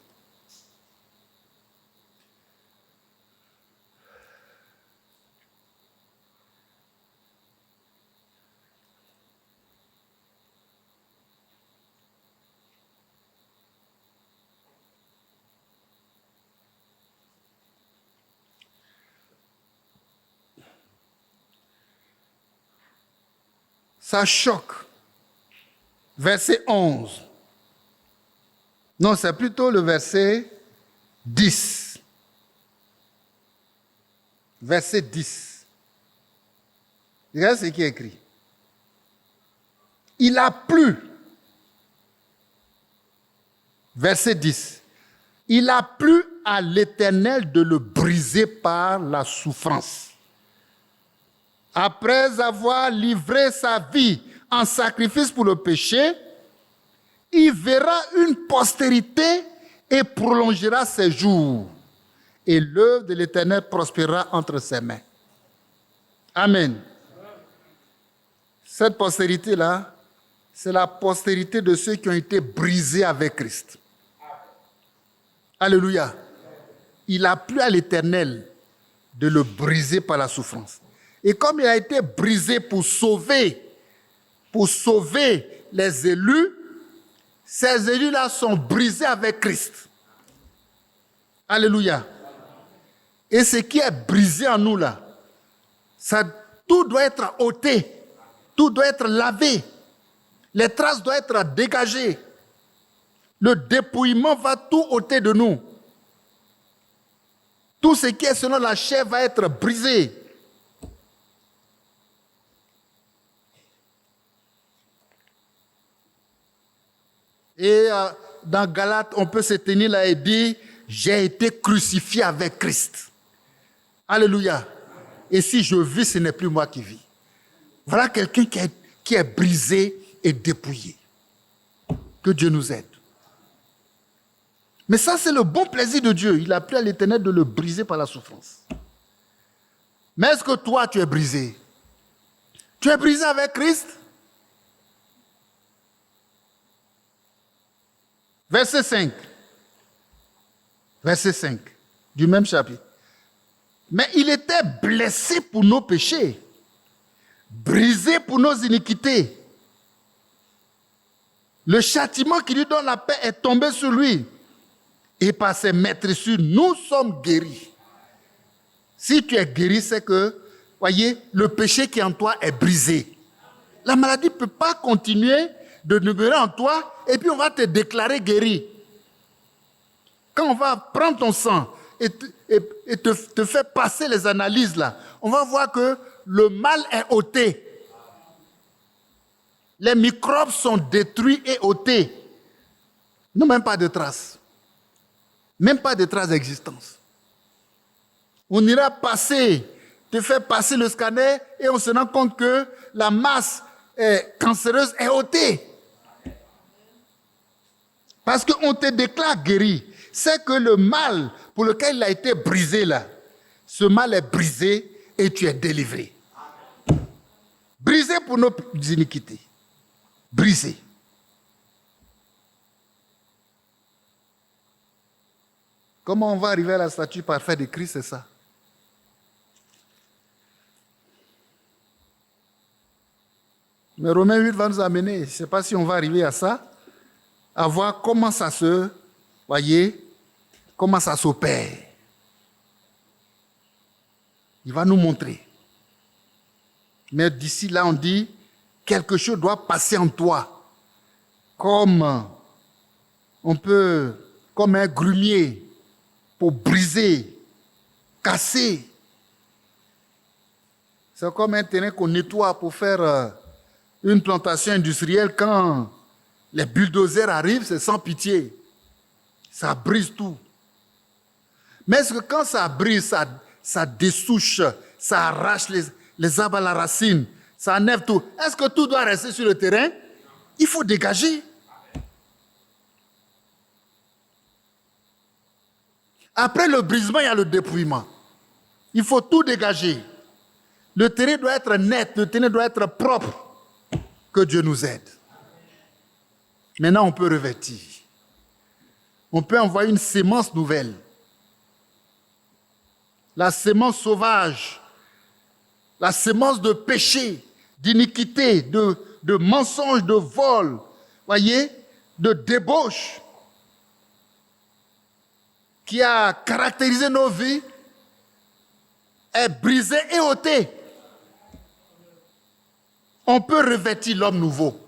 Ça choque. Verset 11. Non, c'est plutôt le verset 10. Verset 10. Regarde ce qui est écrit. Il a plu. Verset 10. Il a plu à l'Éternel de le briser par la souffrance. Après avoir livré sa vie en sacrifice pour le péché, il verra une postérité et prolongera ses jours. Et l'œuvre de l'Éternel prospérera entre ses mains. Amen. Cette postérité-là, c'est la postérité de ceux qui ont été brisés avec Christ. Alléluia. Il a plu à l'Éternel de le briser par la souffrance. Et comme il a été brisé pour sauver les élus, ces élus-là sont brisés avec Christ. Alléluia. Et ce qui est brisé en nous là, tout doit être ôté, tout doit être lavé, les traces doivent être dégagées. Le dépouillement va tout ôter de nous. Tout ce qui est selon la chair va être brisé. Et dans Galates, on peut se tenir là et dire j'ai été crucifié avec Christ. Alléluia. Et si je vis, ce n'est plus moi qui vis. Voilà quelqu'un qui est brisé et dépouillé. Que Dieu nous aide. Mais ça, c'est le bon plaisir de Dieu. Il a plu à l'Éternel de le briser par la souffrance. Mais est-ce que toi, tu es brisé? Tu es brisé avec Christ? Verset 5. Verset 5 du même chapitre. Mais il était blessé pour nos péchés, brisé pour nos iniquités. Le châtiment qui lui donne la paix est tombé sur lui. Et par ses maîtresses, nous sommes guéris. Si tu es guéri, c'est que, voyez, le péché qui est en toi est brisé. La maladie ne peut pas continuer de demeurer en toi et puis on va te déclarer guéri. Quand on va prendre ton sang et te faire passer les analyses là, on va voir que le mal est ôté. Les microbes sont détruits et ôtés. Non, même pas de traces. Même pas de traces d'existence. On ira te faire passer le scanner et on se rend compte que la masse cancéreuse est ôtée. Parce qu'on te déclare guéri. C'est que le mal pour lequel il a été brisé là, ce mal est brisé et tu es délivré. Brisé pour nos iniquités. Brisé. Comment on va arriver à la statue parfaite de Christ, c'est ça. Mais Romains 8 va nous amener, je ne sais pas si on va arriver à ça, à voir comment ça se, voyez, comment ça s'opère. Il va nous montrer. Mais d'ici là, on dit, quelque chose doit passer en toi. Comme un grumier pour briser, casser. C'est comme un terrain qu'on nettoie pour faire une plantation industrielle. Quand les bulldozers arrivent, c'est sans pitié. Ça brise tout. Mais est-ce que quand ça brise, ça dessouche, ça arrache les arbres à la racine, ça enlève tout. Est-ce que tout doit rester sur le terrain? Il faut dégager. Après le brisement, il y a le dépouillement. Il faut tout dégager. Le terrain doit être net, le terrain doit être propre. Que Dieu nous aide. Maintenant, on peut revêtir. On peut envoyer une sémence nouvelle. La sémence sauvage, la sémence de péché, d'iniquité, de mensonge, de vol, voyez, de débauche, qui a caractérisé nos vies, est brisée et ôtée. On peut revêtir l'homme nouveau.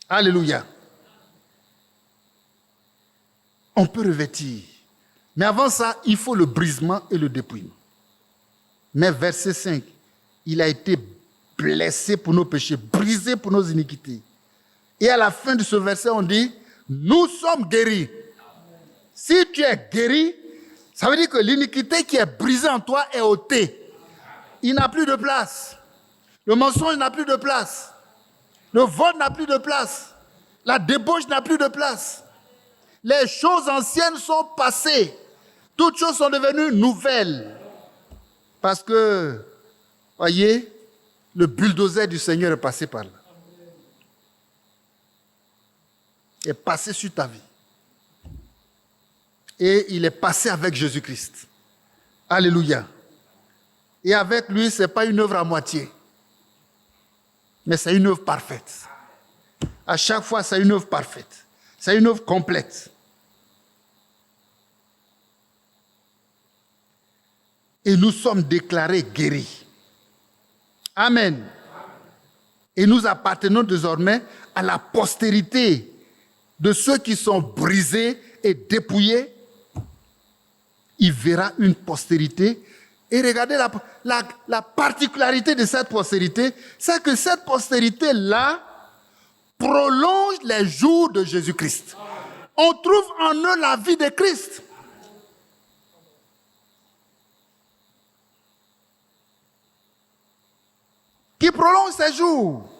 Alléluia. On peut revêtir. Mais avant ça, il faut le brisement et le dépouillement. Mais verset 5, il a été blessé pour nos péchés, brisé pour nos iniquités. Et à la fin de ce verset, on dit, nous sommes guéris. Si tu es guéri, ça veut dire que l'iniquité qui est brisée en toi est ôtée. Il n'a plus de place. Le mensonge n'a plus de place. Le vol n'a plus de place. La débauche n'a plus de place. Les choses anciennes sont passées. Toutes choses sont devenues nouvelles. Parce que, voyez, le bulldozer du Seigneur est passé par là. Est passé sur ta vie. Et il est passé avec Jésus-Christ. Alléluia. Et avec lui, ce n'est pas une œuvre à moitié. Mais c'est une œuvre parfaite. À chaque fois, c'est une œuvre parfaite. C'est une œuvre complète. Et nous sommes déclarés guéris. Amen. Et nous appartenons désormais à la postérité de ceux qui sont brisés et dépouillés. Il verra une postérité. Et regardez la particularité de cette postérité, c'est que cette postérité-là prolonge les jours de Jésus-Christ. on trouve en eux la vie de Christ. Qui prolonge ses jours.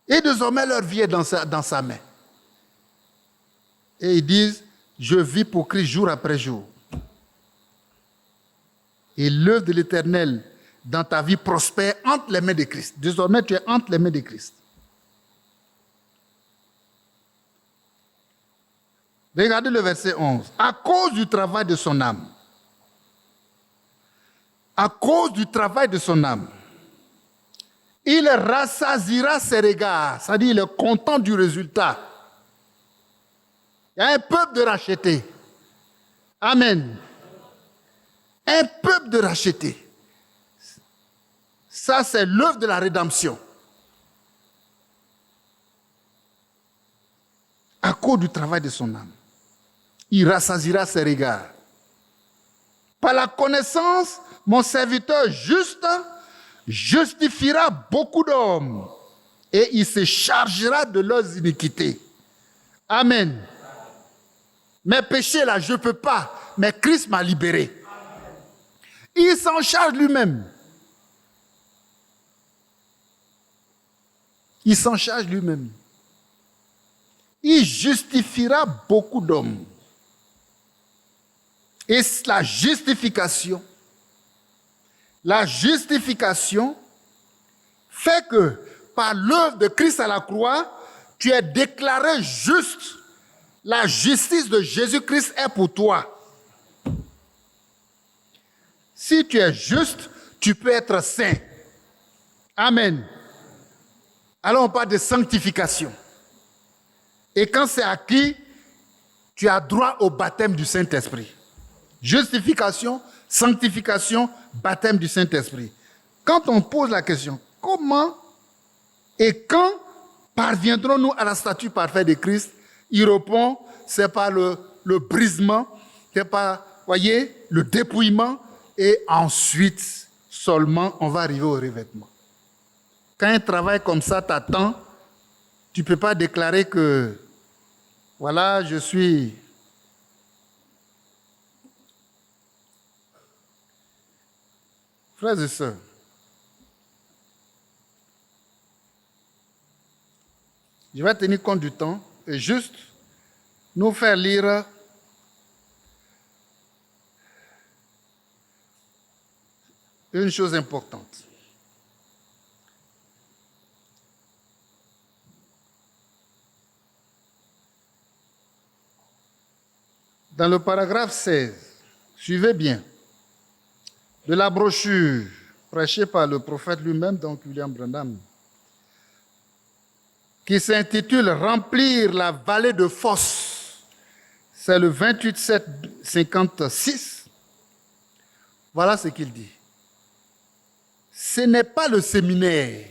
Et désormais, leur vie est dans sa main. Et ils disent, je vis pour Christ jour après jour. Et l'œuvre de l'Éternel dans ta vie prospère entre les mains de Christ. Désormais, tu es entre les mains de Christ. Regardez le verset 11. À cause du travail de son âme. À cause du travail de son âme. Il rassasiera ses regards. C'est-à-dire, il est content du résultat. Il y a un peuple de racheté. Amen. Un peuple de racheté. Ça, c'est l'œuvre de la rédemption. À cause du travail de son âme. Il rassasiera ses regards. Par la connaissance, mon serviteur juste justifiera beaucoup d'hommes et il se chargera de leurs iniquités. Amen. Mes péchés, là, je ne peux pas, mais Christ m'a libéré. Il s'en charge lui-même. Il s'en charge lui-même. Il justifiera beaucoup d'hommes. Et la justification fait que par l'œuvre de Christ à la croix, tu es déclaré juste. La justice de Jésus-Christ est pour toi. Si tu es juste, tu peux être saint. Amen. Alors on parle de sanctification. Et quand c'est acquis, tu as droit au baptême du Saint-Esprit. Justification, sanctification, baptême du Saint-Esprit. Quand on pose la question, comment et quand parviendrons-nous à la statue parfaite de Christ? Il répond, c'est par le brisement, c'est par, voyez, le dépouillement, et ensuite seulement on va arriver au revêtement. Quand un travail comme ça t'attend, tu ne peux pas déclarer que, voilà, je suis... Frères et sœurs, je vais tenir compte du temps et juste nous faire lire une chose importante. Dans le paragraphe 16, suivez bien, de la brochure prêchée par le prophète lui-même, donc William Branham, qui s'intitule « Remplir la vallée de fosse ». C'est le 28-7-56. Voilà ce qu'il dit. Ce n'est pas le séminaire,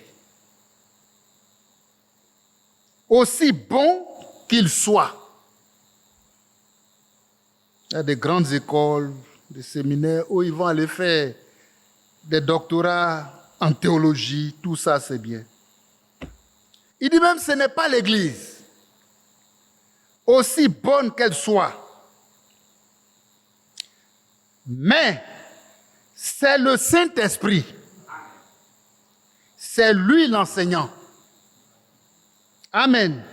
aussi bon qu'il soit. Il y a des grandes écoles, des séminaires où ils vont aller faire des doctorats en théologie, tout ça c'est bien. Il dit même ce n'est pas l'Église, aussi bonne qu'elle soit, mais c'est le Saint-Esprit, c'est lui l'enseignant. Amen.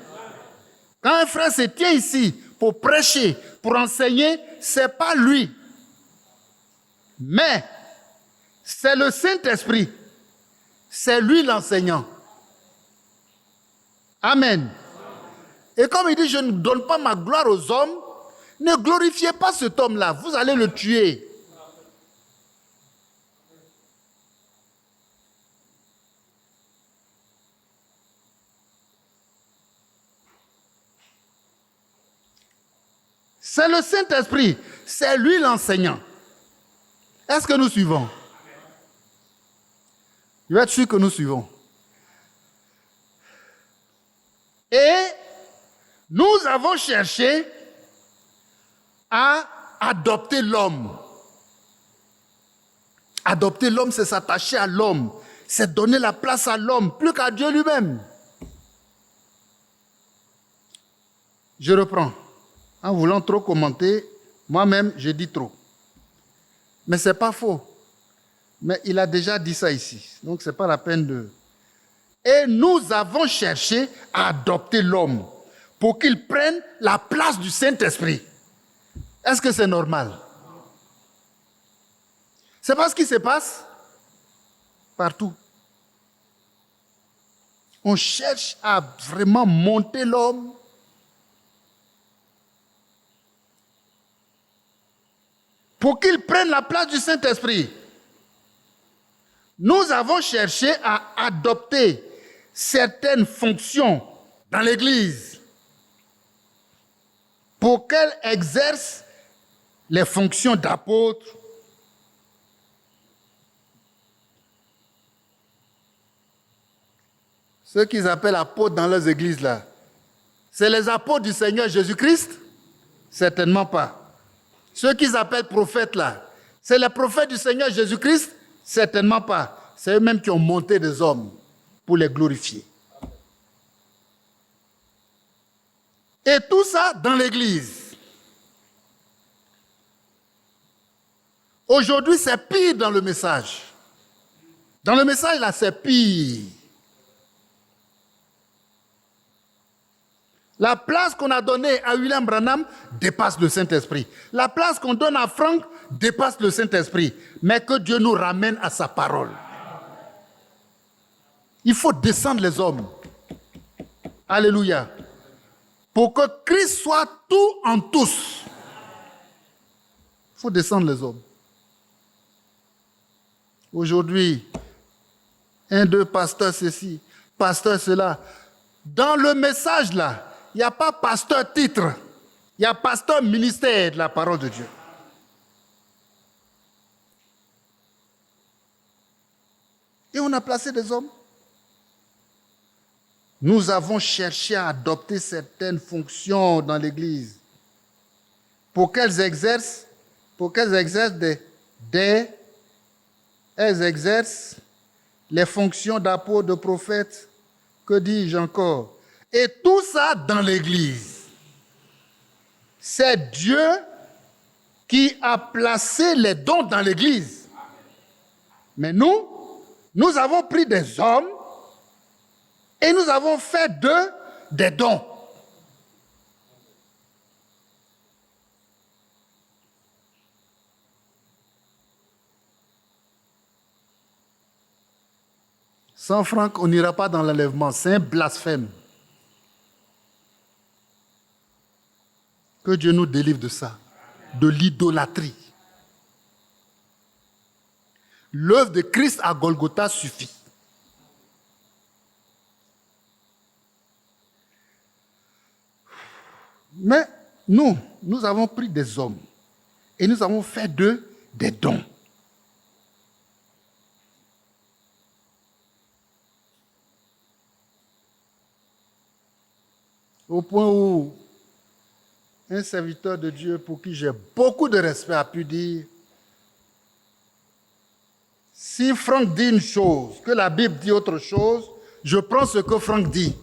Quand un frère se tient ici pour prêcher, pour enseigner, ce n'est pas lui. Mais c'est le Saint-Esprit. C'est lui l'enseignant. Amen. Et comme il dit, je ne donne pas ma gloire aux hommes, ne glorifiez pas cet homme-là. Vous allez le tuer. C'est le Saint-Esprit, c'est lui l'enseignant. Est-ce que nous suivons? Je vais être sûr que nous suivons. Et nous avons cherché à adopter l'homme. Adopter l'homme, c'est s'attacher à l'homme. C'est donner la place à l'homme, plus qu'à Dieu lui-même. Je reprends. En voulant trop commenter, moi-même, je dis trop. Mais ce n'est pas faux. Mais il a déjà dit ça ici. Donc, ce n'est pas la peine de... Et nous avons cherché à adopter l'homme pour qu'il prenne la place du Saint-Esprit. Est-ce que c'est normal? C'est pas ce qui se passe partout. On cherche à vraiment monter l'homme. Pour qu'il prenne la place du Saint-Esprit. Nous avons cherché à adopter certaines fonctions dans l'Église pour qu'elle exerce les fonctions d'apôtre, ceux qu'ils appellent apôtres dans leurs églises là. C'est les apôtres du Seigneur Jésus-Christ? Certainement pas. Ceux qu'ils appellent prophètes là, c'est les prophètes du Seigneur Jésus-Christ? Certainement pas. C'est eux-mêmes qui ont monté des hommes pour les glorifier. Et tout ça dans l'Église. Aujourd'hui, c'est pire dans le message. Dans le message, là, c'est pire. La place qu'on a donnée à William Branham dépasse le Saint-Esprit. La place qu'on donne à Franck dépasse le Saint-Esprit. Mais que Dieu nous ramène à sa parole. Il faut descendre les hommes. Alléluia. Pour que Christ soit tout en tous. Il faut descendre les hommes. Aujourd'hui, un, deux, pasteur ceci, pasteur cela. Dans le message là, il n'y a pas pasteur titre, il y a pasteur ministère de la parole de Dieu. Et on a placé des hommes. Nous avons cherché à adopter certaines fonctions dans l'Église pour qu'elles exercent elles exercent les fonctions d'apôtres, de prophètes, que dis-je encore? Et tout ça dans l'Église. C'est Dieu qui a placé les dons dans l'Église. Mais nous avons pris des hommes et nous avons fait d'eux des dons. Sans Franck, on n'ira pas dans l'enlèvement. C'est un blasphème. Que Dieu nous délivre de ça, de l'idolâtrie. L'œuvre de Christ à Golgotha suffit. Mais nous avons pris des hommes et nous avons fait d'eux des dons. Au point où un serviteur de Dieu pour qui j'ai beaucoup de respect a pu dire, si Franck dit une chose, que la Bible dit autre chose, je prends ce que Franck dit.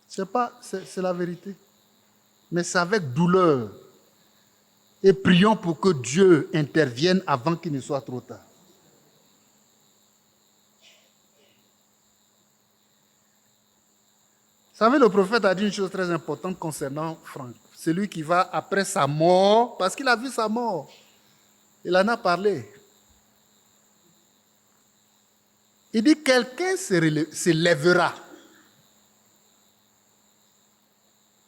C'est la vérité. Mais c'est avec douleur. Et prions pour que Dieu intervienne avant qu'il ne soit trop tard. Vous savez, le prophète a dit une chose très importante concernant Franck. Celui qui va après sa mort, parce qu'il a vu sa mort. Il en a parlé. Il dit, quelqu'un se lèvera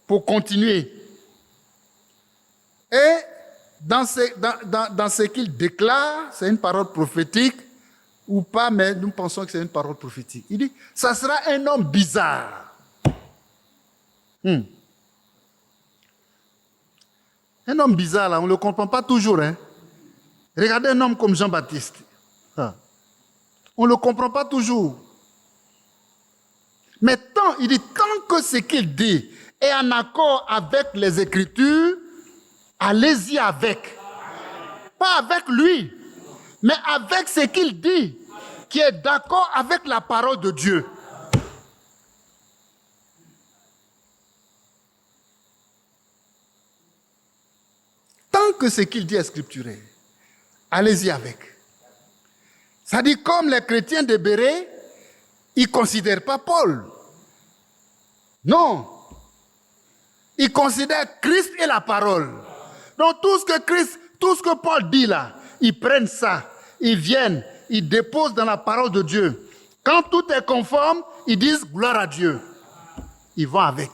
pour continuer. Et dans ce qu'il déclare, c'est une parole prophétique ou pas, mais nous pensons que c'est une parole prophétique. Il dit, ça sera un homme bizarre. Un homme bizarre, là, on ne le comprend pas toujours. Hein? Regardez un homme comme Jean-Baptiste. On ne le comprend pas toujours. Mais il dit, tant que ce qu'il dit est en accord avec les Écritures, allez-y avec. Pas avec lui, mais avec ce qu'il dit, qui est d'accord avec la parole de Dieu. tant que ce qu'il dit est scripturé, allez-y avec. Ça dit, comme les chrétiens de Bérée, ils ne considèrent pas Paul. Non. Ils considèrent Christ et la parole. Donc tout ce que Paul dit là, ils prennent ça, ils viennent, ils déposent dans la parole de Dieu. Quand tout est conforme, ils disent gloire à Dieu. Ils vont avec.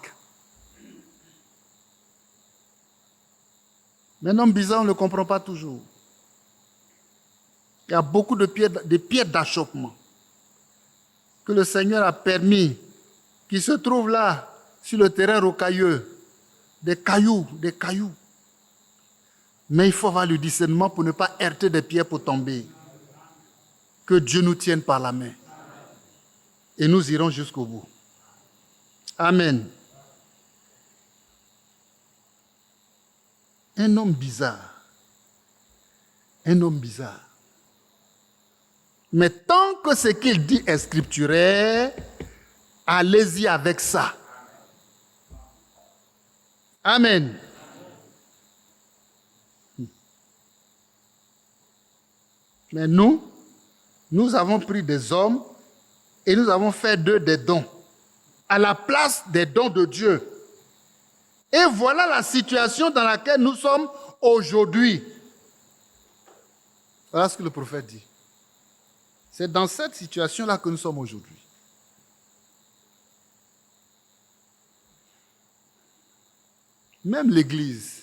Mais un homme bizarre, on ne le comprend pas toujours. Il y a beaucoup de pierres d'achoppement que le Seigneur a permis, qui se trouvent là, sur le terrain rocailleux. Des cailloux. Mais il faut avoir le discernement pour ne pas heurter des pierres pour tomber. Que Dieu nous tienne par la main. Et nous irons jusqu'au bout. Amen. Un homme bizarre. Mais tant que ce qu'il dit est scripturaire, allez-y avec ça. Amen. Mais nous avons pris des hommes et nous avons fait d'eux des dons à la place des dons de Dieu. Et voilà la situation dans laquelle nous sommes aujourd'hui. Voilà ce que le prophète dit. C'est dans cette situation-là que nous sommes aujourd'hui. Même l'Église.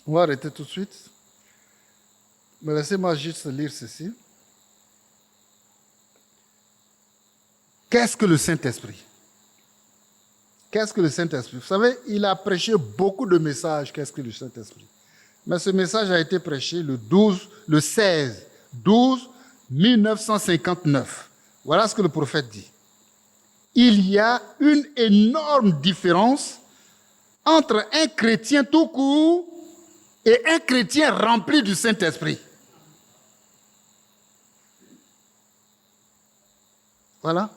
On va arrêter tout de suite. Mais laissez-moi juste lire ceci. Qu'est-ce que le Saint-Esprit? Qu'est-ce que le Saint-Esprit? Vous savez, il a prêché beaucoup de messages. Qu'est-ce que le Saint-Esprit? Mais ce message a été prêché le 16, 1959. Voilà ce que le prophète dit. Il y a une énorme différence entre un chrétien tout court et un chrétien rempli du Saint-Esprit. Voilà.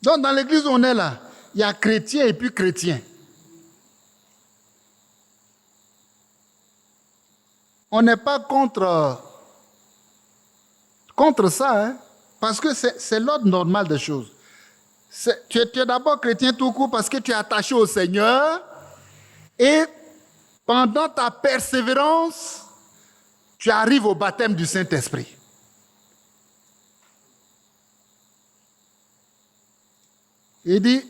Donc dans l'église où on est là, il y a chrétien et puis chrétien. On n'est pas contre ça, hein, parce que c'est l'ordre normal des choses. Tu es d'abord chrétien tout court parce que tu es attaché au Seigneur et pendant ta persévérance, tu arrives au baptême du Saint-Esprit. Il dit,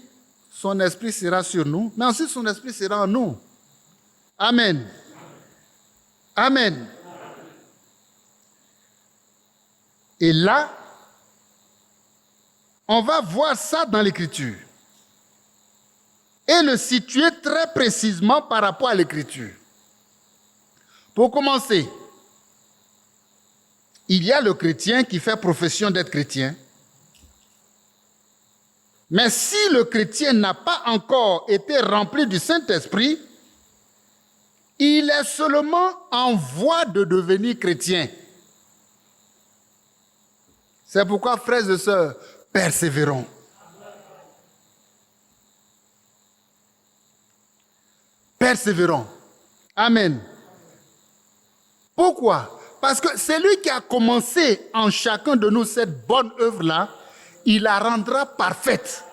son esprit sera sur nous, mais ensuite son esprit sera en nous. Amen. Amen. Et là, on va voir ça dans l'Écriture. Et le situer très précisément par rapport à l'Écriture. Pour commencer, il y a le chrétien qui fait profession d'être chrétien. Mais si le chrétien n'a pas encore été rempli du Saint-Esprit, il est seulement en voie de devenir chrétien. C'est pourquoi, frères et sœurs, persévérons. Persévérons. Amen. Pourquoi? Parce que c'est lui qui a commencé en chacun de nous cette bonne œuvre-là, il la rendra parfaite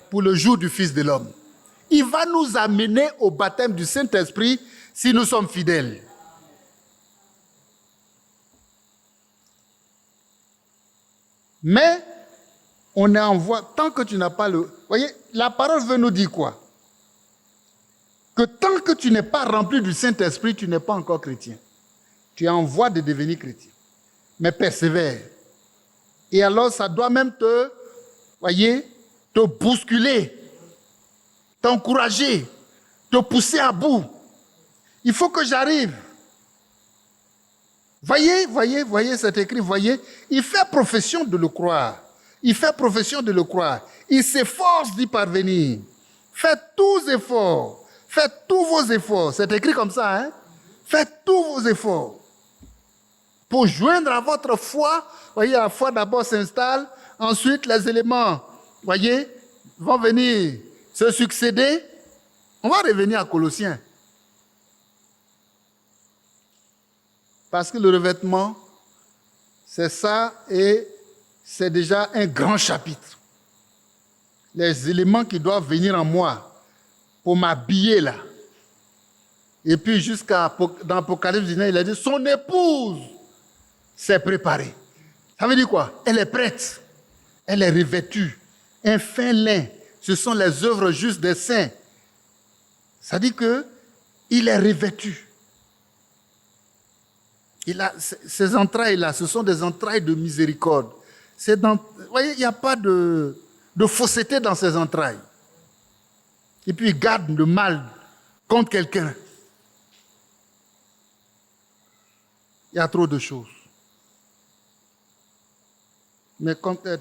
pour le jour du Fils de l'homme. Il va nous amener au baptême du Saint-Esprit si nous sommes fidèles. Mais on est en voie, tant que tu n'as pas le... Vous voyez, la parole veut nous dire quoi? Que tant que tu n'es pas rempli du Saint-Esprit, tu n'es pas encore chrétien. Tu es en voie de devenir chrétien. Mais persévère. Et alors, ça doit même te bousculer, t'encourager, te pousser à bout. Il faut que j'arrive. Voyez, c'est écrit, voyez, il fait profession de le croire. Il s'efforce d'y parvenir. Faites tous vos efforts. C'est écrit comme ça, hein? Faites tous vos efforts pour joindre à votre foi. Voyez, la foi d'abord s'installe, ensuite les éléments, voyez, vont venir se succéder. On va revenir à Colossiens. Parce que le revêtement, c'est ça et c'est déjà un grand chapitre. Les éléments qui doivent venir en moi pour m'habiller là. Et puis dans Apocalypse 19, il a dit, son épouse s'est préparée. Ça veut dire quoi? Elle est prête. Elle est revêtue. Un fin lin. Ce sont les œuvres justes des saints. Ça dit qu'il est revêtu. Ces entrailles-là, ce sont des entrailles de miséricorde. Vous voyez, il n'y a pas de fausseté dans ces entrailles. Et puis, il garde le mal contre quelqu'un. Il y a trop de choses. Mais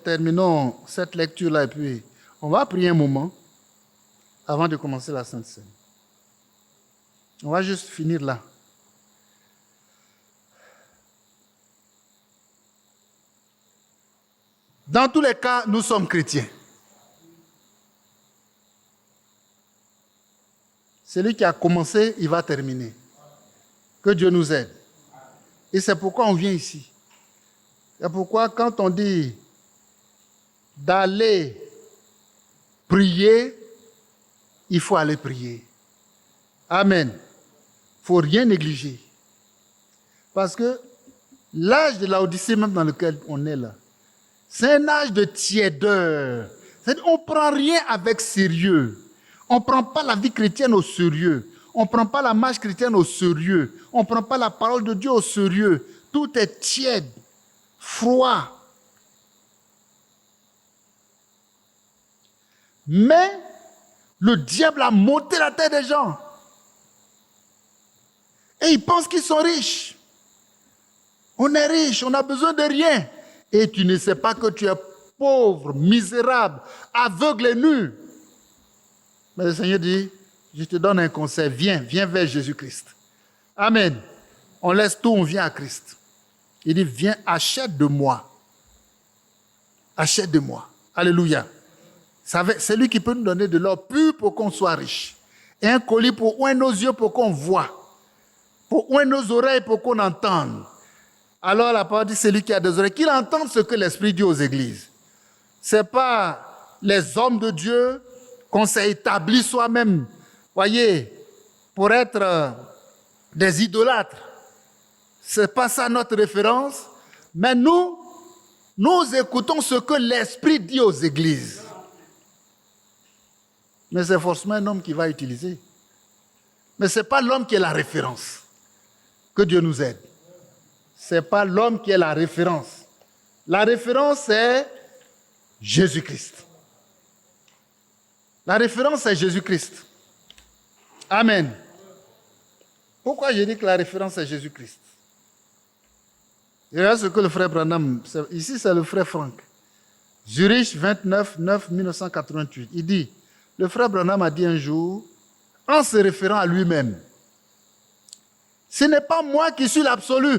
terminons cette lecture-là et puis on va prier un moment avant de commencer la Sainte Seine. On va juste finir là. Dans tous les cas, nous sommes chrétiens. Celui qui a commencé, il va terminer. Que Dieu nous aide. Et c'est pourquoi on vient ici. C'est pourquoi quand on dit d'aller prier, il faut aller prier. Amen. Il ne faut rien négliger. Parce que l'âge de l'Odyssée, même dans lequel on est là, c'est un âge de tiédeur. On ne prend rien avec sérieux. On ne prend pas la vie chrétienne au sérieux. On ne prend pas la marche chrétienne au sérieux. On ne prend pas la parole de Dieu au sérieux. Tout est tiède, froid. Mais le diable a monté la tête des gens. Et ils pensent qu'ils sont riches. On est riche, on n'a besoin de rien. Et tu ne sais pas que tu es pauvre, misérable, aveugle et nu. Mais le Seigneur dit, je te donne un conseil, viens vers Jésus-Christ. Amen. On laisse tout, on vient à Christ. Il dit, viens, achète de moi. Achète de moi. Alléluia. C'est lui qui peut nous donner de l'or pur pour qu'on soit riche. Et un collier pour oindre nos yeux pour qu'on voit. Pour oindre nos oreilles pour qu'on entende. Alors la parole dit, c'est lui qui a des oreilles, qu'il entende ce que l'Esprit dit aux églises. Ce n'est pas les hommes de Dieu qu'on s'est établis soi-même, voyez, pour être des idolâtres. Ce n'est pas ça notre référence, mais nous écoutons ce que l'Esprit dit aux églises. Mais c'est forcément un homme qui va utiliser. Mais ce n'est pas l'homme qui est la référence. Que Dieu nous aide. Ce n'est pas l'homme qui est la référence. La référence, c'est Jésus-Christ. La référence, c'est Jésus-Christ. Amen. Pourquoi je dis que la référence, c'est Jésus-Christ? Regardez ce que le frère Branham, ici c'est le frère Franck. Zurich 29, 9, 1988. Il dit, le frère Branham a dit un jour, en se référant à lui-même, ce n'est pas moi qui suis l'absolu.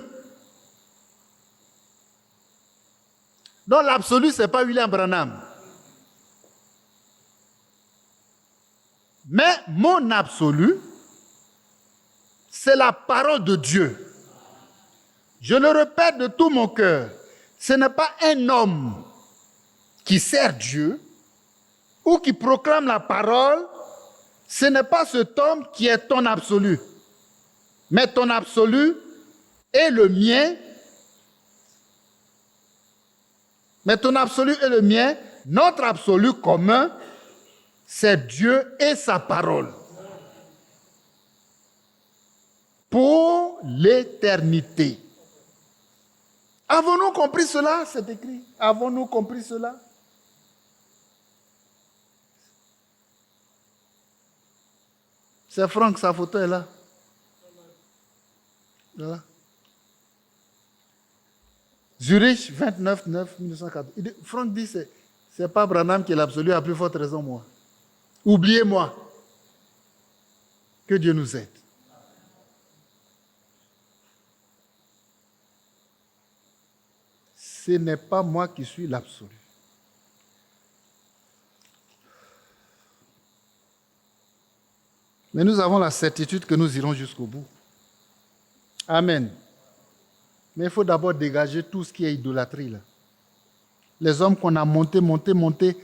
Donc l'absolu, ce n'est pas William Branham. Mais mon absolu, c'est la parole de Dieu. Je le répète de tout mon cœur. Ce n'est pas un homme qui sert Dieu ou qui proclame la parole. Ce n'est pas cet homme qui est ton absolu. Mais ton absolu est le mien. Mais ton absolu est le mien. Notre absolu commun, c'est Dieu et sa parole. Pour l'éternité. Avons-nous compris cela? C'est écrit. Avons-nous compris cela? C'est Franck, sa photo est là. Voilà. Zurich, 29, 9, 1914. Franck dit, c'est pas Branham qui est l'absolu, à plus forte raison moi. Oubliez-moi. Que Dieu nous aide. ce n'est pas moi qui suis l'absolu. Mais nous avons la certitude que nous irons jusqu'au bout. Amen. Mais il faut d'abord dégager tout ce qui est idolâtrie là. Les hommes qu'on a montés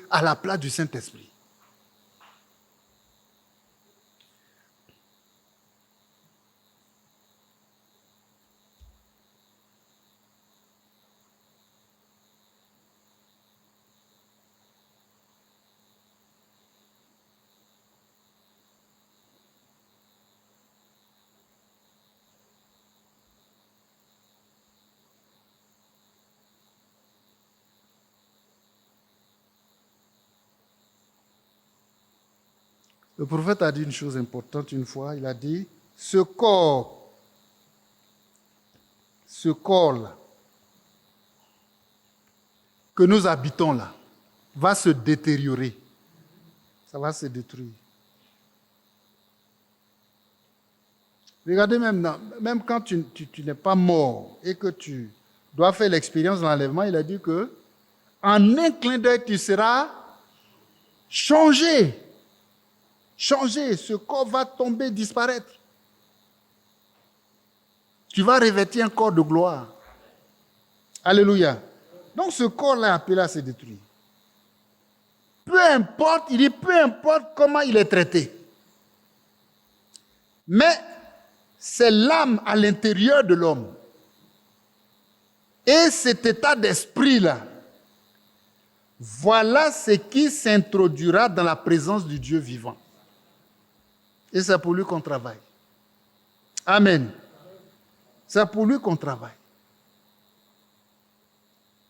à la place du Saint-Esprit. Le prophète a dit une chose importante une fois. Il a dit, ce corps-là, que nous habitons là, va se détériorer. Ça va se détruire. Regardez même quand tu n'es pas mort et que tu dois faire l'expérience de l'enlèvement, il a dit que en un clin d'œil, tu seras changé. Changé, ce corps va tomber, disparaître. Tu vas revêtir un corps de gloire. Alléluia. Donc ce corps-là est appelé à se détruire. Peu importe, il dit peu importe comment il est traité. Mais c'est l'âme à l'intérieur de l'homme. Et cet état d'esprit-là, voilà ce qui s'introduira dans la présence du Dieu vivant. Et c'est pour lui qu'on travaille. Amen. C'est pour lui qu'on travaille.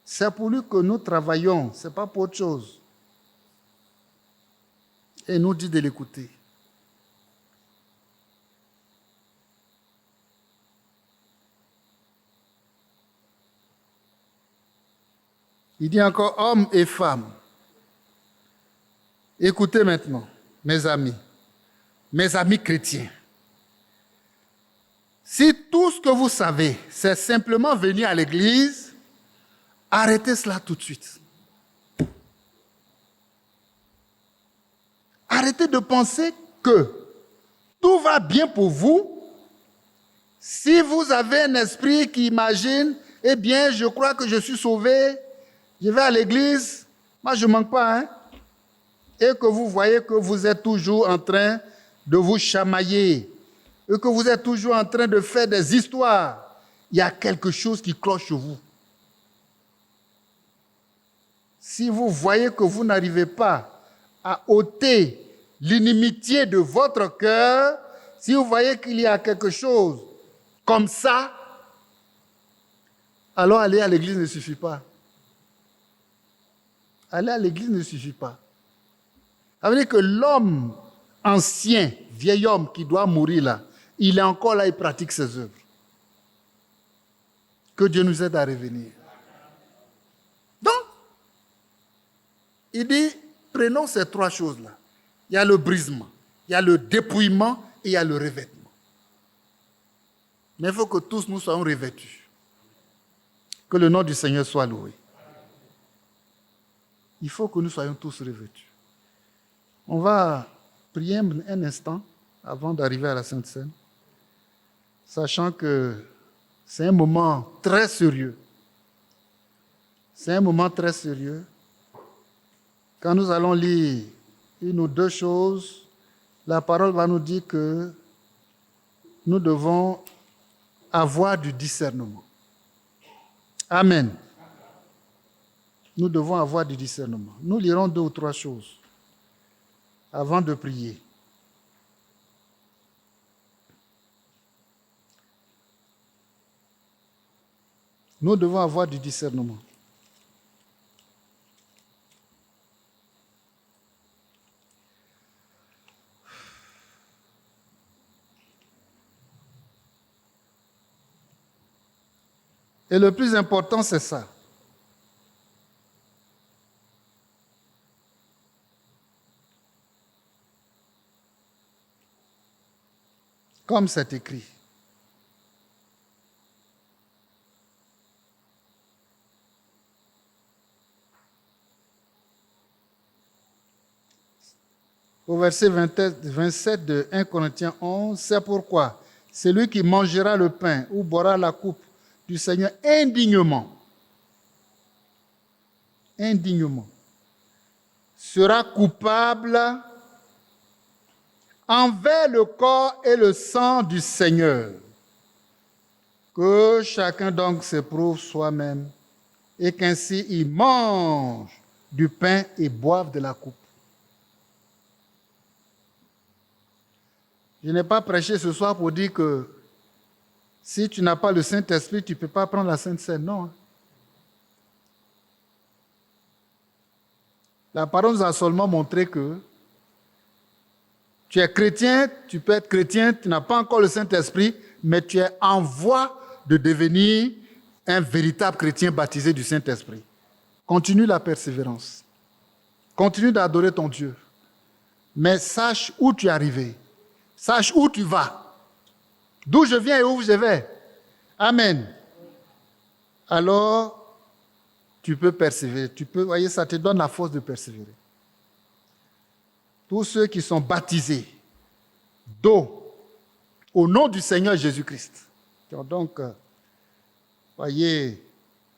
C'est pour lui que nous travaillons. Ce n'est pas pour autre chose. Et il nous dit de l'écouter. Il dit encore hommes et femmes. Écoutez maintenant, mes amis chrétiens. Si tout ce que vous savez, c'est simplement venir à l'église, arrêtez cela tout de suite. Arrêtez de penser que tout va bien pour vous si vous avez un esprit qui imagine, eh bien, je crois que je suis sauvé, je vais à l'église, moi je ne manque pas, hein? Et que vous voyez que vous êtes toujours en train de vous chamailler, et que vous êtes toujours en train de faire des histoires, il y a quelque chose qui cloche chez vous. Si vous voyez que vous n'arrivez pas à ôter l'inimitié de votre cœur, si vous voyez qu'il y a quelque chose comme ça, alors aller à l'église ne suffit pas. Aller à l'église ne suffit pas. Ça veut dire que l'homme ancien, vieil homme qui doit mourir là, il est encore là, il pratique ses œuvres. Que Dieu nous aide à revenir. Donc, il dit, prenons ces trois choses-là. Il y a le brisement, il y a le dépouillement et il y a le revêtement. Mais il faut que tous nous soyons revêtus. Que le nom du Seigneur soit loué. Il faut que nous soyons tous revêtus. On va prier un instant avant d'arriver à la Sainte Seine, sachant que c'est un moment très sérieux. C'est un moment très sérieux. Quand nous allons lire une ou deux choses, la parole va nous dire que nous devons avoir du discernement. Amen. Nous devons avoir du discernement. Nous lirons deux ou trois choses avant de prier. Nous devons avoir du discernement. Et le plus important, c'est ça. Comme c'est écrit. au verset 27 de 1 Corinthiens 11, c'est pourquoi celui qui mangera le pain ou boira la coupe du Seigneur indignement, sera coupable envers le corps et le sang du Seigneur. Que chacun donc s'éprouve soi-même et qu'ainsi il mange du pain et boive de la coupe. Je n'ai pas prêché ce soir pour dire que si tu n'as pas le Saint-Esprit, tu ne peux pas prendre la Sainte Seine. Non. La parole nous a seulement montré que tu es chrétien, tu peux être chrétien, tu n'as pas encore le Saint-Esprit, mais tu es en voie de devenir un véritable chrétien baptisé du Saint-Esprit. Continue la persévérance. Continue d'adorer ton Dieu. Mais sache où tu es arrivé. Sache où tu vas. D'où je viens et où je vais. Amen. Alors, tu peux persévérer. Voyez, ça te donne la force de persévérer. Tous ceux qui sont baptisés d'eau au nom du Seigneur Jésus-Christ, qui ont donc, voyez,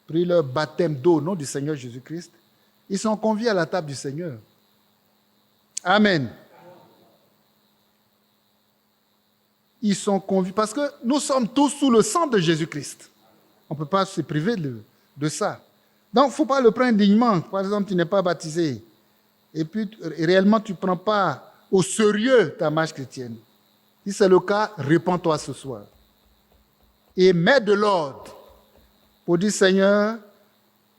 pris leur baptême d'eau au nom du Seigneur Jésus-Christ, ils sont conviés à la table du Seigneur. Amen. Ils sont conviés, parce que nous sommes tous sous le sang de Jésus-Christ. On ne peut pas se priver de ça. Donc, il ne faut pas le prendre indignement. Par exemple, tu n'es pas baptisé. Et puis, réellement, tu ne prends pas au sérieux ta marche chrétienne. Si c'est le cas, répands-toi ce soir. Et mets de l'ordre pour dire, Seigneur,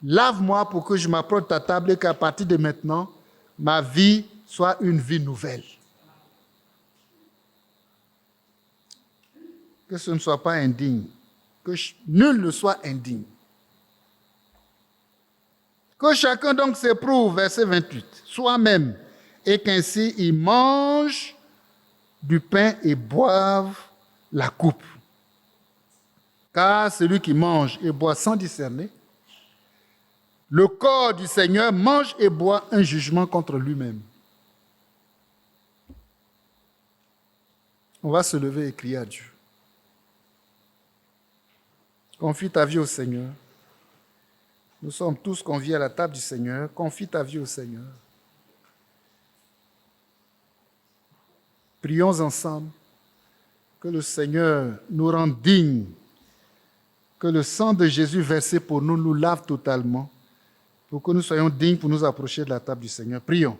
lave-moi pour que je m'approche de ta table et qu'à partir de maintenant, ma vie soit une vie nouvelle. Que ce ne soit pas indigne. Que nul ne soit indigne. Que chacun donc s'éprouve, verset 28, soi-même, et qu'ainsi il mange du pain et boive la coupe. Car celui qui mange et boit sans discerner, le corps du Seigneur mange et boit un jugement contre lui-même. On va se lever et crier à Dieu. Confie ta vie au Seigneur. Nous sommes tous conviés à la table du Seigneur. Confie ta vie au Seigneur. Prions ensemble que le Seigneur nous rende dignes, que le sang de Jésus versé pour nous nous lave totalement, pour que nous soyons dignes pour nous approcher de la table du Seigneur. Prions.